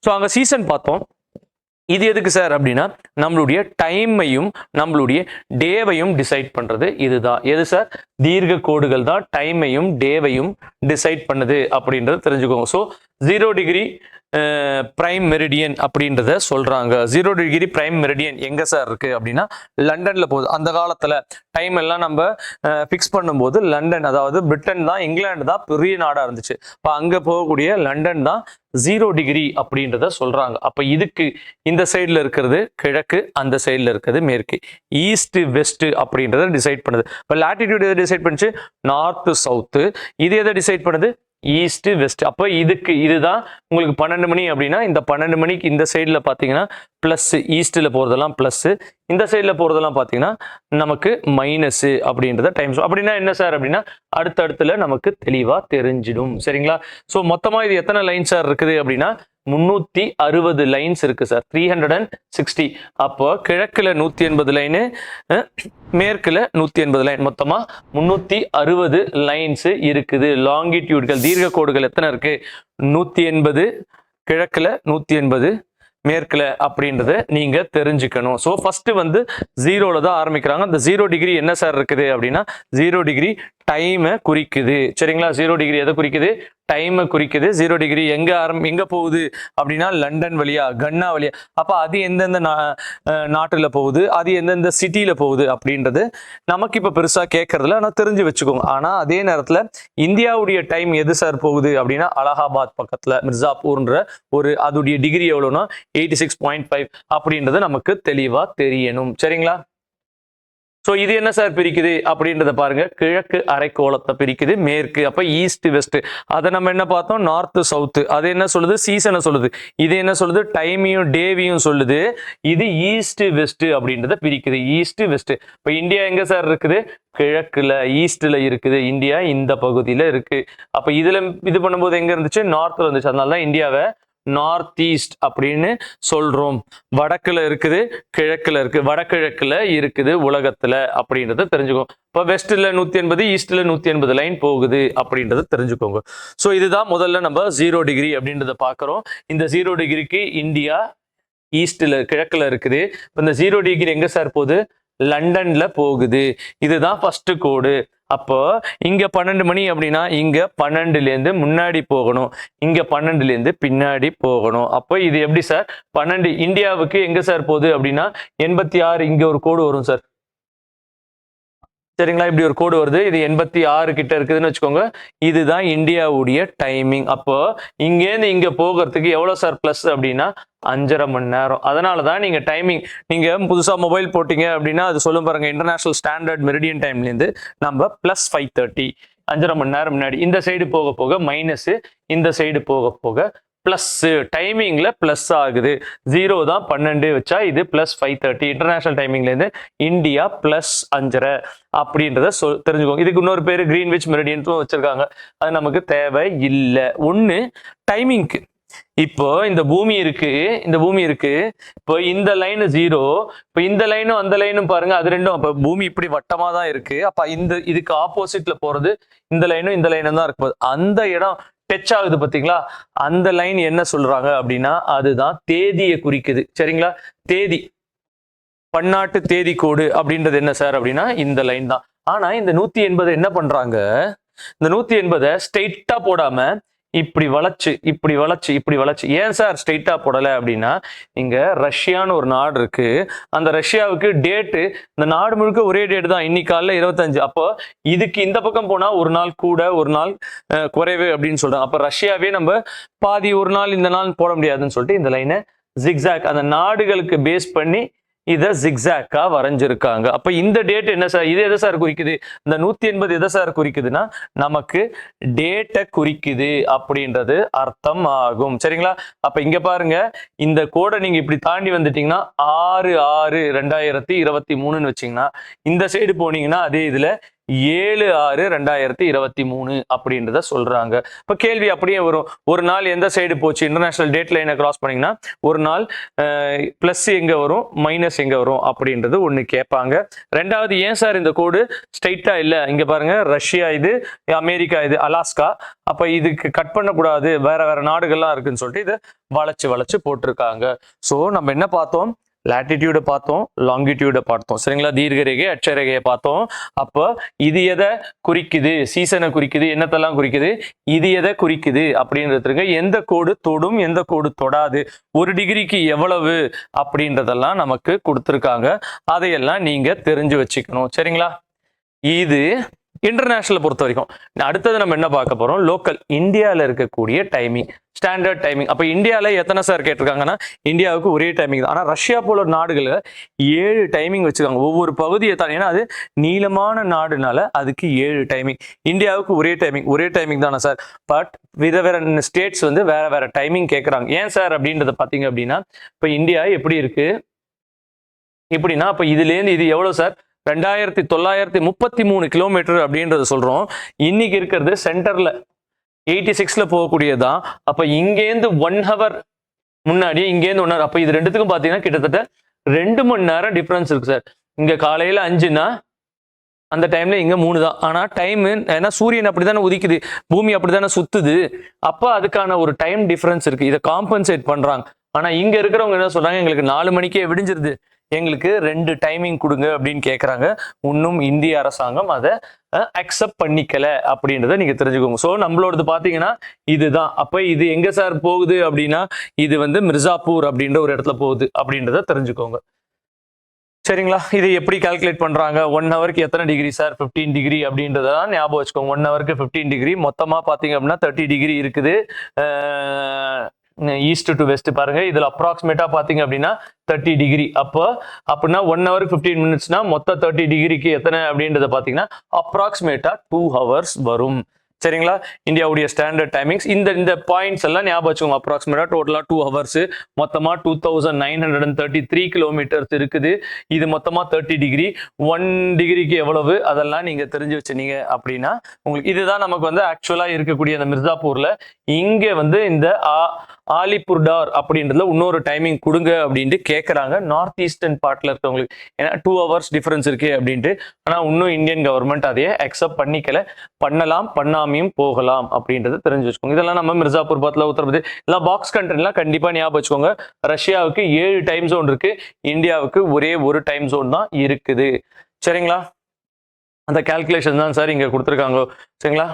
ஸோ அங்கே சீசன் பார்த்தோம். இது எதுக்கு சார் அப்படின்னா நம்மளுடைய டைமையும் நம்மளுடைய டேவையும் டிசைட் பண்றது இதுதான். எது சார்? தீர்க்க கோடுகள் தான் டைமையும் டேவையும் டிசைட் பண்ணுது அப்படின்றத தெரிஞ்சுக்கோங்க. ஸோ 0 டிகிரி பிரைம் மெரிடியன் அப்படின்றத சொல்றாங்க. 0 டிகிரி பிரைம் மெரிடியன் எங்க சார் இருக்கு அப்படின்னா லண்டன்ல போகுது. அந்த காலத்துல டைம் எல்லாம் நம்ம ஃபிக்ஸ் பண்ணும்போது லண்டன், அதாவது பிரிட்டன் தான், இங்கிலாந்து தான் பெரிய நாடா இருந்துச்சு. இப்போ அங்க போகக்கூடிய லண்டன் தான் 0 டிகிரி அப்படின்றத சொல்றாங்க. அப்ப இதுக்கு இந்த சைட்ல இருக்கிறது கிழக்கு, அந்த சைட்ல இருக்கிறது மேற்கு, ஈஸ்ட் வெஸ்ட் அப்படின்றத டிசைட் பண்ணுது. இப்போ லாட்டிடியூட் எதை டிசைட் பண்ணுச்சு? North south. இது எதை டிசைட் பண்ணுது? East west. அப்போ இதுதான் உங்களுக்கு 12 மணி அப்படின்னா இந்த 12 மணிக்கு இந்த சைடில் பார்த்தீங்கன்னா ப்ளஸ், ஈஸ்டில் போகிறதெல்லாம் ப்ளஸ்ஸு, இந்த சைடில் போகிறதெல்லாம் பார்த்தீங்கன்னா நமக்கு மைனஸு அப்படின்றத டைம்ஸ். அப்படின்னா என்ன சார் அப்படின்னா அடுத்தடுத்துல நமக்கு தெளிவாக தெரிஞ்சிடும். சரிங்களா? ஸோ மொத்தமாக இது எத்தனை லைன் சார் இருக்குது அப்படின்னா 360 லைன்ஸ் இருக்கு சார், 360. அப்போ கிழக்குல 180 லைனு, மேற்குல 180 லைன், மொத்தமா 360 லைன்ஸ் இருக்குது. லாங்கிடியூட்கள் தீர்க்க கோடுகள் எத்தனை இருக்கு? 180 கிழக்குல, 180 மேற்குல அப்படின்றத நீங்க தெரிஞ்சுக்கணும். ஸோ ஃபர்ஸ்ட் வந்து 0ல தான் ஆரம்பிக்கிறாங்க. அந்த 0 டிகிரி என்ன சார் இருக்குது அப்படின்னா 0 டிகிரி டைமை குறிக்குது. சரிங்களா? 0 டிகிரி எதை குறிக்குது? டைமை குறிக்குது. 0 டிகிரி எங்க போகுது அப்படின்னா லண்டன் வழியா, கன்னா வழியா. அப்ப அது எந்தெந்த நாட்டுல போகுது, அது எந்தெந்த சிட்டியில போகுது அப்படின்றது நமக்கு இப்ப பெருசா கேட்கறதுல, ஆனா தெரிஞ்சு வச்சுக்கோங்க. ஆனா அதே நேரத்துல இந்தியாவுடைய டைம் எது சார் போகுது அப்படின்னா அலகாபாத் பக்கத்துல மிர்சாப்பூர்ன்ற ஒரு, அதோடைய டிகிரி எவ்வளவுன்னா 86.5 அப்படின்றது நமக்கு தெளிவா தெரியணும். சரிங்களா? ஸோ இது என்ன சார் பிரிக்குது அப்படின்றத பாருங்க. கிழக்கு அரைக்கோளத்தை பிரிக்குது, மேற்கு. அப்ப ஈஸ்ட் வெஸ்ட். அதை நம்ம என்ன பார்த்தோம்? North south. அது என்ன சொல்லுது? சீசனை சொல்லுது. இது என்ன சொல்லுது? டைமையும் டேவையும் சொல்லுது. இது ஈஸ்ட் வெஸ்ட் அப்படின்றத பிரிக்குது. East west. இப்போ இந்தியா எங்க சார் இருக்குது? கிழக்குல, ஈஸ்ட்ல இருக்குது. இந்தியா இந்த பகுதியில இருக்கு. அப்ப இதுல இது பண்ணும்போது எங்க இருந்துச்சு? நார்த்ல இருந்துச்சு. அதனாலதான் இந்தியாவை நார்த் ஈஸ்ட் அப்படின்னு சொல்றோம். வடக்குல இருக்குது, கிழக்குல இருக்கு, வடகிழக்குல இருக்குது உலகத்துல அப்படின்றத தெரிஞ்சுக்கோங்க. இப்போ வெஸ்ட்ல 180, ஈஸ்ட்ல 180 லைன் போகுது அப்படின்றத தெரிஞ்சுக்கோங்க. ஸோ இதுதான் முதல்ல நம்ம 0 டிகிரி அப்படின்றத பார்க்குறோம். இந்த 0 டிகிரிக்கு இந்தியா ஈஸ்ட்ல, கிழக்குல இருக்குது. இப்போ இந்த 0 டிகிரி எங்க சார் போகுது? லண்டன்ல போகுது. இதுதான் ஃபர்ஸ்ட் கோடு. அப்போ இங்க 12 மணி அப்படின்னா இங்க 12லேருந்து முன்னாடி போகணும், இங்க 12லேருந்து பின்னாடி போகணும். அப்போ இது எப்படி சார்? 12 இந்தியாவுக்கு எங்க சார் போகுது அப்படின்னா 86. இங்க ஒரு கோடு வரும் சார். சரிங்களா? இப்படி ஒரு கோடு வருது. இது 86 கிட்ட இருக்குதுன்னு வச்சுக்கோங்க. இதுதான் இந்தியாவுடைய டைமிங். அப்போ இங்கேருந்து இங்க போகிறதுக்கு எவ்வளவு சார் பிளஸ் அப்படின்னா 5.5 மணி நேரம். அதனால தான் நீங்க டைமிங், நீங்க புதுசா மொபைல் போட்டீங்க அப்படின்னா அது சொல்லும் பாருங்க, இன்டர்நேஷனல் ஸ்டாண்டர்ட் மெரிடியன் டைம்லேருந்து நம்ம +5:30, 5.5 மணி நேரம் முன்னாடி. இந்த சைடு போக போக மைனஸ், இந்த சைடு போக போக பிளஸ். டைமிங்ல பிளஸ் ஆகுது. 0 தான் 12 வச்சா இது +5:30. இன்டர்நேஷனல் டைமிங்லேருந்து இந்தியா +5.5 அப்படின்றத தெரிஞ்சுக்கோங்க. இதுக்கு இன்னொரு பேரு கிரீன்விச் மெரிடியன் வச்சிருக்காங்க. அது நமக்கு தேவை இல்லை. ஒன்று டைமிங்க்கு இப்போ இந்த பூமி இருக்கு, இப்போ இந்த லைன் 0, இப்போ இந்த லைனும் அந்த லைனும் பாருங்க, அது ரெண்டும் அப்ப பூமி இப்படி வட்டமா தான் இருக்கு. அப்ப இதுக்கு ஆப்போசிட்ல போறது இந்த லைனும் தான் இருக்கு. அந்த இடம் டச் ஆகுது பாத்தீங்களா, அந்த லைன் என்ன சொல்றாங்க அப்படின்னா அதுதான் தேதியை குறிக்குது. சரிங்களா, தேதி, பன்னாட்டு தேதி கோடு அப்படின்றது என்ன சார் அப்படின்னா இந்த லைன் தான். ஆனா இந்த 180 என்ன பண்றாங்க, இந்த 180 ஸ்ட்ரெயிட்டா போடாம இப்படி வளைச்சு. ஏன் சார் ஸ்ட்ரெயிட்டா போடல அப்படின்னா, இங்க ரஷ்யான்னு ஒரு நாடு இருக்கு. அந்த ரஷ்யாவுக்கு டேட்டு இந்த நாடு முழுக்க ஒரே டேட் தான், இன்னைக்கு காலைல 25. அப்போ இதுக்கு இந்த பக்கம் போனா ஒரு நாள் கூட ஒரு நாள் குறைவு அப்படின்னு சொல்றாங்க. அப்ப ரஷ்யாவே நம்ம பாதி ஒரு நாள் இந்த நாள் போட முடியாதுன்னு சொல்லிட்டு இந்த லைனை ஜிக்ஸாக் அந்த நாடுகளுக்கு பேஸ் பண்ணி இதை ஜிக்ஸாக்கா வரைஞ்சிருக்காங்க. அப்ப இந்த டேட் என்ன சார், இது எதை சார் குறிக்குது, இந்த 180 எதை சார் குறிக்குதுன்னா நமக்கு டேட்டை குறிக்குது அப்படின்றது அர்த்தம் ஆகும். சரிங்களா, அப்ப இங்க பாருங்க, இந்த கோடை நீங்க இப்படி தாண்டி வந்துட்டீங்கன்னா 6/6/2023 வச்சீங்கன்னா, இந்த சைடு போனீங்கன்னா அதே இதுல 7/6/2023 அப்படின்றத சொல்றாங்க. இப்ப கேள்வி அப்படியே வரும், ஒரு நாள் எந்த சைடு போச்சு, இன்டர்நேஷனல் டேட் லைனை கிராஸ் பண்ணீங்கன்னா ஒரு நாள் பிளஸ் எங்க வரும் மைனஸ் எங்க வரும் அப்படின்றது ஒண்ணு கேட்பாங்க. ரெண்டாவது, ஏன் சார் இந்த கோடு ஸ்ட்ரைட்டா இல்ல, இங்க பாருங்க ரஷ்யா இது, அமெரிக்கா இது, அலாஸ்கா, அப்ப இதுக்கு கட் பண்ணக்கூடாது, வேற வேற நாடுகள்லாம் இருக்குன்னு சொல்லிட்டு இதை வளைச்சு போட்டிருக்காங்க. சோ நம்ம என்ன பார்த்தோம், லாட்டிடியூட பார்த்தோம், லாங்கிடியூட பார்த்தோம். சரிங்களா, தீர்க்கரேகை அட்சரேகையை பார்த்தோம். அப்போ இது எதை குறிக்குது, சீசனை குறிக்குது, என்னத்தெல்லாம் குறிக்குது, இது எதை குறிக்குது அப்படின்றதுக்கு எந்த கோடு தொடும் எந்த கோடு தொடாது, 1 டிகிரிக்கு எவ்வளவு அப்படின்றதெல்லாம் நமக்கு கொடுத்துருக்காங்க. அதையெல்லாம் நீங்க தெரிஞ்சு வச்சுக்கணும். சரிங்களா, இது இன்டர்நேஷனல் பொறுத்த வரைக்கும். அடுத்தது நம்ம என்ன பார்க்க போறோம், லோக்கல் இந்தியாவில் இருக்கக்கூடிய டைமிங், ஸ்டாண்டர்ட் டைமிங். அப்ப இந்தியாவில் எத்தனை சார் கேட்டிருக்காங்கன்னா, இந்தியாவுக்கு ஒரே டைமிங் தான். ஆனா ரஷ்யா போல நாடுகளை 7 டைமிங் வச்சுக்காங்க, ஒவ்வொரு பகுதியை தான். ஏன்னா அது நீளமான நாடுனால அதுக்கு 7 டைமிங். இந்தியாவுக்கு ஒரே டைமிங் தானே சார், பட் வேற ஸ்டேட்ஸ் வந்து வேற வேற டைமிங் கேட்கறாங்க. ஏன் சார் அப்படின்றத பாத்தீங்க அப்படின்னா, இப்ப இந்தியா எப்படி இருக்கு இப்படின்னா, அப்ப இதுல இருந்து இது எவ்வளவு சார், 2933 கிலோமீட்டர் அப்படின்றத சொல்றோம். இன்னைக்கு இருக்கிறது சென்டர்ல 86ல போகக்கூடியதான். அப்ப இங்கேருந்து 1 ஹவர் முன்னாடி, இங்கேருந்து 1 ஹவர், அப்ப இது ரெண்டுத்துக்கும் பாத்தீங்கன்னா கிட்டத்தட்ட 2 மணி நேரம் டிஃபரன்ஸ் இருக்கு சார். இங்க காலையில 5னா அந்த டைம்ல இங்க 3 தான். ஆனா டைம், ஏன்னா சூரியன் அப்படித்தானே உதிக்குது, பூமி அப்படித்தானே சுத்துது, அப்ப அதுக்கான ஒரு டைம் டிஃபரன்ஸ் இருக்கு. இதை காம்பன்சேட் பண்றாங்க. ஆனா இங்க இருக்கிறவங்க என்ன சொல்றாங்க, எங்களுக்கு 4 மணிக்கே விடிஞ்சிருது, எங்களுக்கு 2 டைமிங் கொடுங்க அப்படின்னு கேட்கறாங்க. இன்னும் இந்திய அரசாங்கம் அதை அக்செப்ட் பண்ணிக்கல அப்படின்றத நீங்க தெரிஞ்சுக்கோங்க. ஸோ நம்மளோடது பாத்தீங்கன்னா இதுதான். அப்ப இது எங்க சார் போகுது அப்படின்னா, இது வந்து மிர்சாப்பூர் அப்படின்ற ஒரு இடத்துல போகுது அப்படின்றத தெரிஞ்சுக்கோங்க. சரிங்களா, இது எப்படி கால்குலேட் பண்றாங்க, 1 ஹவருக்கு எத்தனை டிகிரி சார், 15 டிகிரி அப்படின்றதான் ஞாபகம் வச்சுக்கோங்க. 1 ஹவருக்கு 15 டிகிரி, மொத்தமா பாத்தீங்க அப்படின்னா 30 டிகிரி இருக்குது. ஈஸ்ட் டு வெஸ்ட் பாருங்க, இதுல அப்ராக்சிமேட்டா பாத்தீங்க அப்படின்னா 30 டிகிரி. அப்போ அப்படின்னா 1 ஹவருக்கு 15 மினிட்ஸ்னா மொத்த 30 டிகிரிக்கு எத்தனை அப்படின்றத பாத்தீங்கன்னா அப்ராக்சிமேட்டா 2 ஹவர்ஸ் வரும். சரிங்களா, இந்தியாவுடைய ஸ்டாண்டர்ட் டைமிங்ஸ் இந்த பாயிண்ட்ஸ் எல்லாம் ஞாபகம் வச்சுக்கோங்க. அப்ராக்சிமேட்டா டோட்டலா 2 ஹவர்ஸ், மொத்தமா 2933 கிலோமீட்டர்ஸ் இருக்குது. இது மொத்தமா 30 டிகிரி, 1 டிகிரிக்கு எவ்வளவு, அதெல்லாம் நீங்க தெரிஞ்சு வச்சுனீங்க அப்படின்னா உங்களுக்கு இதுதான் நமக்கு வந்து ஆக்சுவலா இருக்கக்கூடிய அந்த மிர்சாப்பூர்ல. இங்க வந்து இந்த ஆலிபுர்டார் அப்படின்றதுல இன்னொரு டைமிங் கொடுங்க அப்படின்ட்டு கேட்கறாங்க நார்த் ஈஸ்டர்ன் பார்ட்ல இருக்கவங்களுக்கு. ஏன்னா 2 ஹவர்ஸ் டிஃபரன்ஸ் இருக்கு அப்படின்ட்டு. ஆனா இன்னும் இந்தியன் கவர்மெண்ட் அதையே அக்செப்ட் பண்ணிக்கல. பண்ணலாம், பண்ணாமையும் போகலாம் அப்படின்றத தெரிஞ்சு வச்சுக்கோங்க. இதெல்லாம் நம்ம மிர்சாப்பூர் பத்ல, உத்தரப்பிரதேஷ் எல்லாம் பாக்ஸ் கண்ட்ரிலாம் கண்டிப்பா ஞாபகம் வச்சுக்கோங்க. ரஷ்யாவுக்கு 7 டைம் ஜோன் இருக்கு, இந்தியாவுக்கு ஒரே ஒரு டைம் ஜோன் தான் இருக்குது. சரிங்களா, அந்த கால்குலேஷன் தான் சார் இங்க கொடுத்துருக்காங்க. சரிங்களா,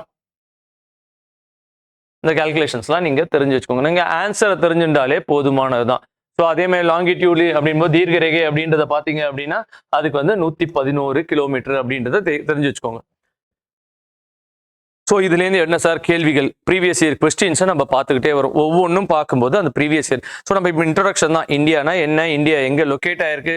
இந்த கால்குலேஷன்ஸ்லாம் நீங்க தெரிஞ்சு வச்சுக்கோங்க. நீங்க ஆன்சரை தெரிஞ்சுட்டாலே போதுமானதுதான். ஸோ அதே மாதிரி லாங்கிடியூடு அப்படின்போது தீர்க்கரேகை அப்படின்றத பாத்தீங்க அப்படின்னா அதுக்கு வந்து 111 கிலோமீட்டர் அப்படின்றத தெரிஞ்சு வச்சுக்கோங்க. ஸோ இதுலேருந்து என்ன சார் கேள்விகள், ப்ரீவியஸ் இயர் கொஸ்டின்ஸை நம்ம பார்த்துக்கிட்டே வரும். ஒவ்வொன்றும் பார்க்கும்போது அந்த ப்ரீவியஸ் இயர். ஸோ நம்ம இப்போ இன்ட்ரடக்ஷன் தான். இந்தியானா என்ன, இந்தியா எங்கே லொக்கேட் ஆயிருக்கு,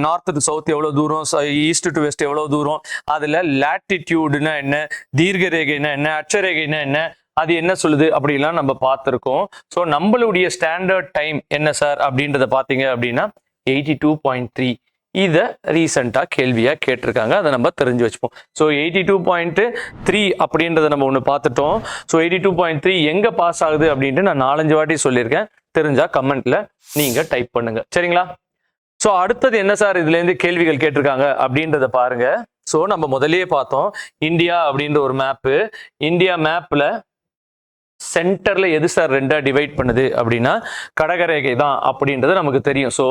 நார்த் டு சவுத் எவ்வளோ தூரம், ஈஸ்ட் டு வெஸ்ட் எவ்வளோ தூரம், அதில் லாட்டிடியூடுனா என்ன, தீர்க்கரேகைனா என்ன, அட்சரேகைனா என்ன, அது என்ன சொல்லுது அப்படிலாம் நம்ம பார்த்துருக்கோம். ஸோ நம்மளுடைய ஸ்டாண்டர்ட் டைம் என்ன சார் அப்படின்றத பார்த்தீங்க அப்படின்னா 82.3. இதை ரீசெண்டாக கேள்வியாக கேட்டிருக்காங்க, அதை நம்ம தெரிஞ்சு வச்சுப்போம். ஸோ 82.3 அப்படின்றத நம்ம ஒன்று பார்த்துட்டோம். ஸோ 82.3 எங்கே பாஸ் ஆகுது அப்படின்ட்டு நான் 4-5 வாட்டி சொல்லியிருக்கேன். தெரிஞ்சா கமெண்ட்ல நீங்கள் டைப் பண்ணுங்க, சரிங்களா? ஸோ அடுத்தது என்ன சார் இதுலேருந்து கேள்விகள் கேட்டிருக்காங்க அப்படின்றத பாருங்க. ஸோ நம்ம முதல்லயே பார்த்தோம், இந்தியா அப்படின்ற ஒரு மேப்பு. இந்தியா மேப்பில் சென்டர்ல எது சார் ரெண்டா டிவைட் பண்ணுது அப்படின்னா கடகரேகை தான் அப்படின்றது நமக்கு தெரியும். So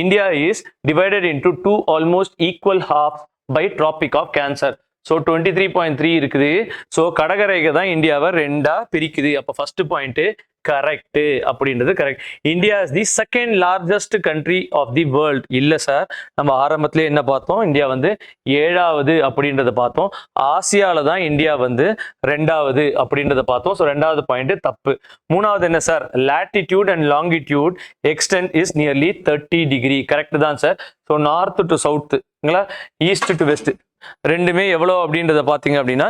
India is divided into 2 almost equal half by tropic of cancer. So 23.3 இருக்குது. ஸோ கடகரேகை தான் இந்தியாவை ரெண்டா பிரிக்குது. அப்போ ஃபர்ஸ்ட் பாயிண்ட் கரெக்ட் அப்படின்றது correct. India is the second largest country of the world. இல்லை சார், நம்ம ஆரம்பத்திலே என்ன பார்த்தோம், இந்தியா வந்து 7வது அப்படின்றத பார்த்தோம். ஆசியாவில் தான் இந்தியா வந்து 2வது அப்படின்றத பார்த்தோம். ஸோ 2வது பாயிண்ட் தப்பு. 3வது என்ன sir, latitude and longitude extent is nearly 30 degree. Correct தான் சார். ஸோ நார்த் டு சவுத்துங்களா, ஈஸ்ட் டு வெஸ்ட் ரெண்டுமே எவ்வளோ அப்படின்றத பார்த்தீங்க அப்படின்னா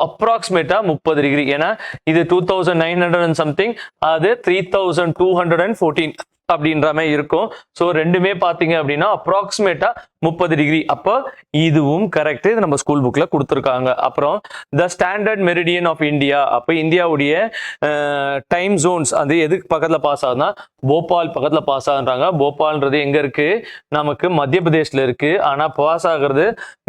அப்ராக்சிமேட்டா 30 டிகிரி. ஏன்னா இது 2900 and சம்திங், அது 3214 அப்படின்ற மாதிரி இருக்கும். ஸோ ரெண்டுமே பார்த்தீங்க அப்படின்னா அப்ராக்சிமேட்டா 30 டிகிரி. அப்போ இதுவும் கரெக்ட், இது நம்ம ஸ்கூல் புக்ல கொடுத்துருக்காங்க. அப்புறம் the standard meridian of India, அப்போ இந்தியாவுடைய டைம் ஜோன்ஸ் அது எதுக்கு பக்கத்துல பாஸ் ஆகுதுன்னா போபால் பக்கத்துல பாஸ் ஆகுறாங்க. போபால்ன்றது எங்க இருக்கு, நமக்கு மத்திய பிரதேஷ்ல இருக்கு. ஆனா பாஸ் ஆகுறது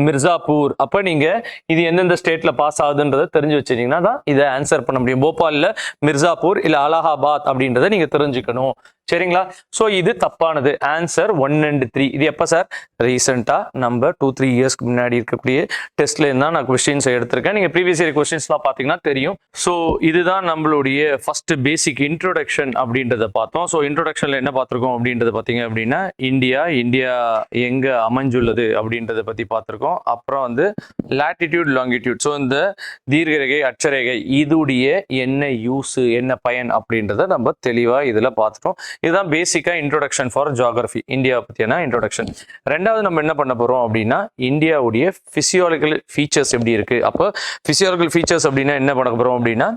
மிர்சாப்பூர். அப்ப நீங்க இது எந்தெந்த ஸ்டேட்ல பாஸ் ஆகுதுன்றதை தெரிஞ்சு வச்சிருந்தீங்கன்னா தான் இதை ஆன்சர் பண்ண முடியும். போபால்ல மிர்சாப்பூர் இல்ல அலகாபாத் அப்படின்றத நீங்க தெரிஞ்சுக்கணும், சரிங்களா? ஸோ இது தப்பானது. Answer 1 and 3. இது எப்போ சார், ரீசெண்டா நம்ம 2-3 இயர்ஸ்க்கு முன்னாடி இருக்கக்கூடிய டெஸ்ட்ல இருந்தா நான் கொஸ்டின்ஸ் எடுத்திருக்கேன். நீங்க ப்ரீவியஸ் இயர் கொஸ்டின்ஸ்லாம் பார்த்தீங்கன்னா தெரியும். ஸோ இதுதான் நம்மளுடைய ஃபர்ஸ்ட் பேசிக் இன்ட்ரோடக்ஷன் அப்படின்றத பார்த்தோம். ஸோ இன்ட்ரோடக்ஷன்ல என்ன பார்த்துருக்கோம் அப்படின்றத பார்த்தீங்க அப்படின்னா இந்தியா எங்க அமைஞ்சுள்ளது அப்படின்றத பத்தி பார்த்துருக்கோம். அப்புறம் வந்து லாட்டிடியூட் லாங்கிடியூட், ஸோ இந்த தீர்க்கரேகை அட்சரேகை இதுடைய என்ன யூஸ் என்ன பயன் அப்படின்றத நம்ம தெளிவா இதுல பார்த்துட்டோம். இதுதான் பேசிக்கா இன்ட்ரோடக்ஷன் ஃபார் ஜியோகிராஃபி, இந்தியா பத்தியான இன்ட்ரோடக்ஷன். ரெண்டாவது நம்ம என்ன பண்ண போறோம் அப்படின்னா இந்தியாவுடைய பிசியாலஜிக்கல் ஃபீச்சர்ஸ் எப்படி இருக்கு. அப்போ பிசியாலஜிக்கல் ஃபீச்சர்ஸ் அப்படின்னா என்ன பண்ண போறோம் அப்படின்னா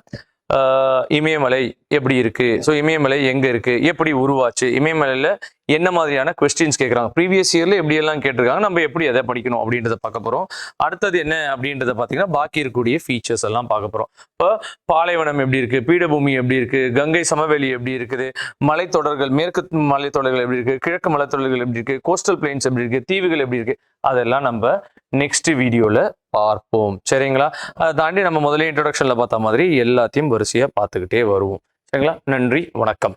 இமயமலை எப்படி இருக்கு, ஸோ இமயமலை எங்க இருக்கு, எப்படி உருவாச்சு, இமயமலையில என்ன மாதிரியான கொஸ்டின்ஸ் கேட்குறாங்க, ப்ரீவியஸ் இயர்ல எப்படி எல்லாம் கேட்டிருக்காங்க, நம்ம எப்படி எதை படிக்கணும் அப்படின்றத பார்க்க போறோம். அடுத்தது என்ன அப்படின்றத பார்த்தீங்கன்னா பாக்கி இருக்கக்கூடிய ஃபீச்சர்ஸ் எல்லாம் பார்க்க போறோம். இப்போ பாலைவனம் எப்படி இருக்கு, பீடபூமி எப்படி இருக்கு, கங்கை சமவெளி எப்படி இருக்குது, மலைத்தொடர்கள் மேற்கு மலைத்தொடர்கள் எப்படி இருக்கு, கிழக்கு மலைத்தொடர்கள் எப்படி இருக்கு, கோஸ்டல் பிளெயின்ஸ் எப்படி இருக்கு, தீவுகள் எப்படி இருக்கு, அதெல்லாம் நம்ம நெக்ஸ்ட் வீடியோல பார்ப்போம், சரிங்களா? அதை தாண்டி நம்ம முதல்ல இன்ட்ரோடக்ஷன்ல பார்த்த மாதிரி எல்லாத்தையும் வரிசையா பார்த்துக்கிட்டே வருவோம், சரிங்களா? நன்றி, வணக்கம்.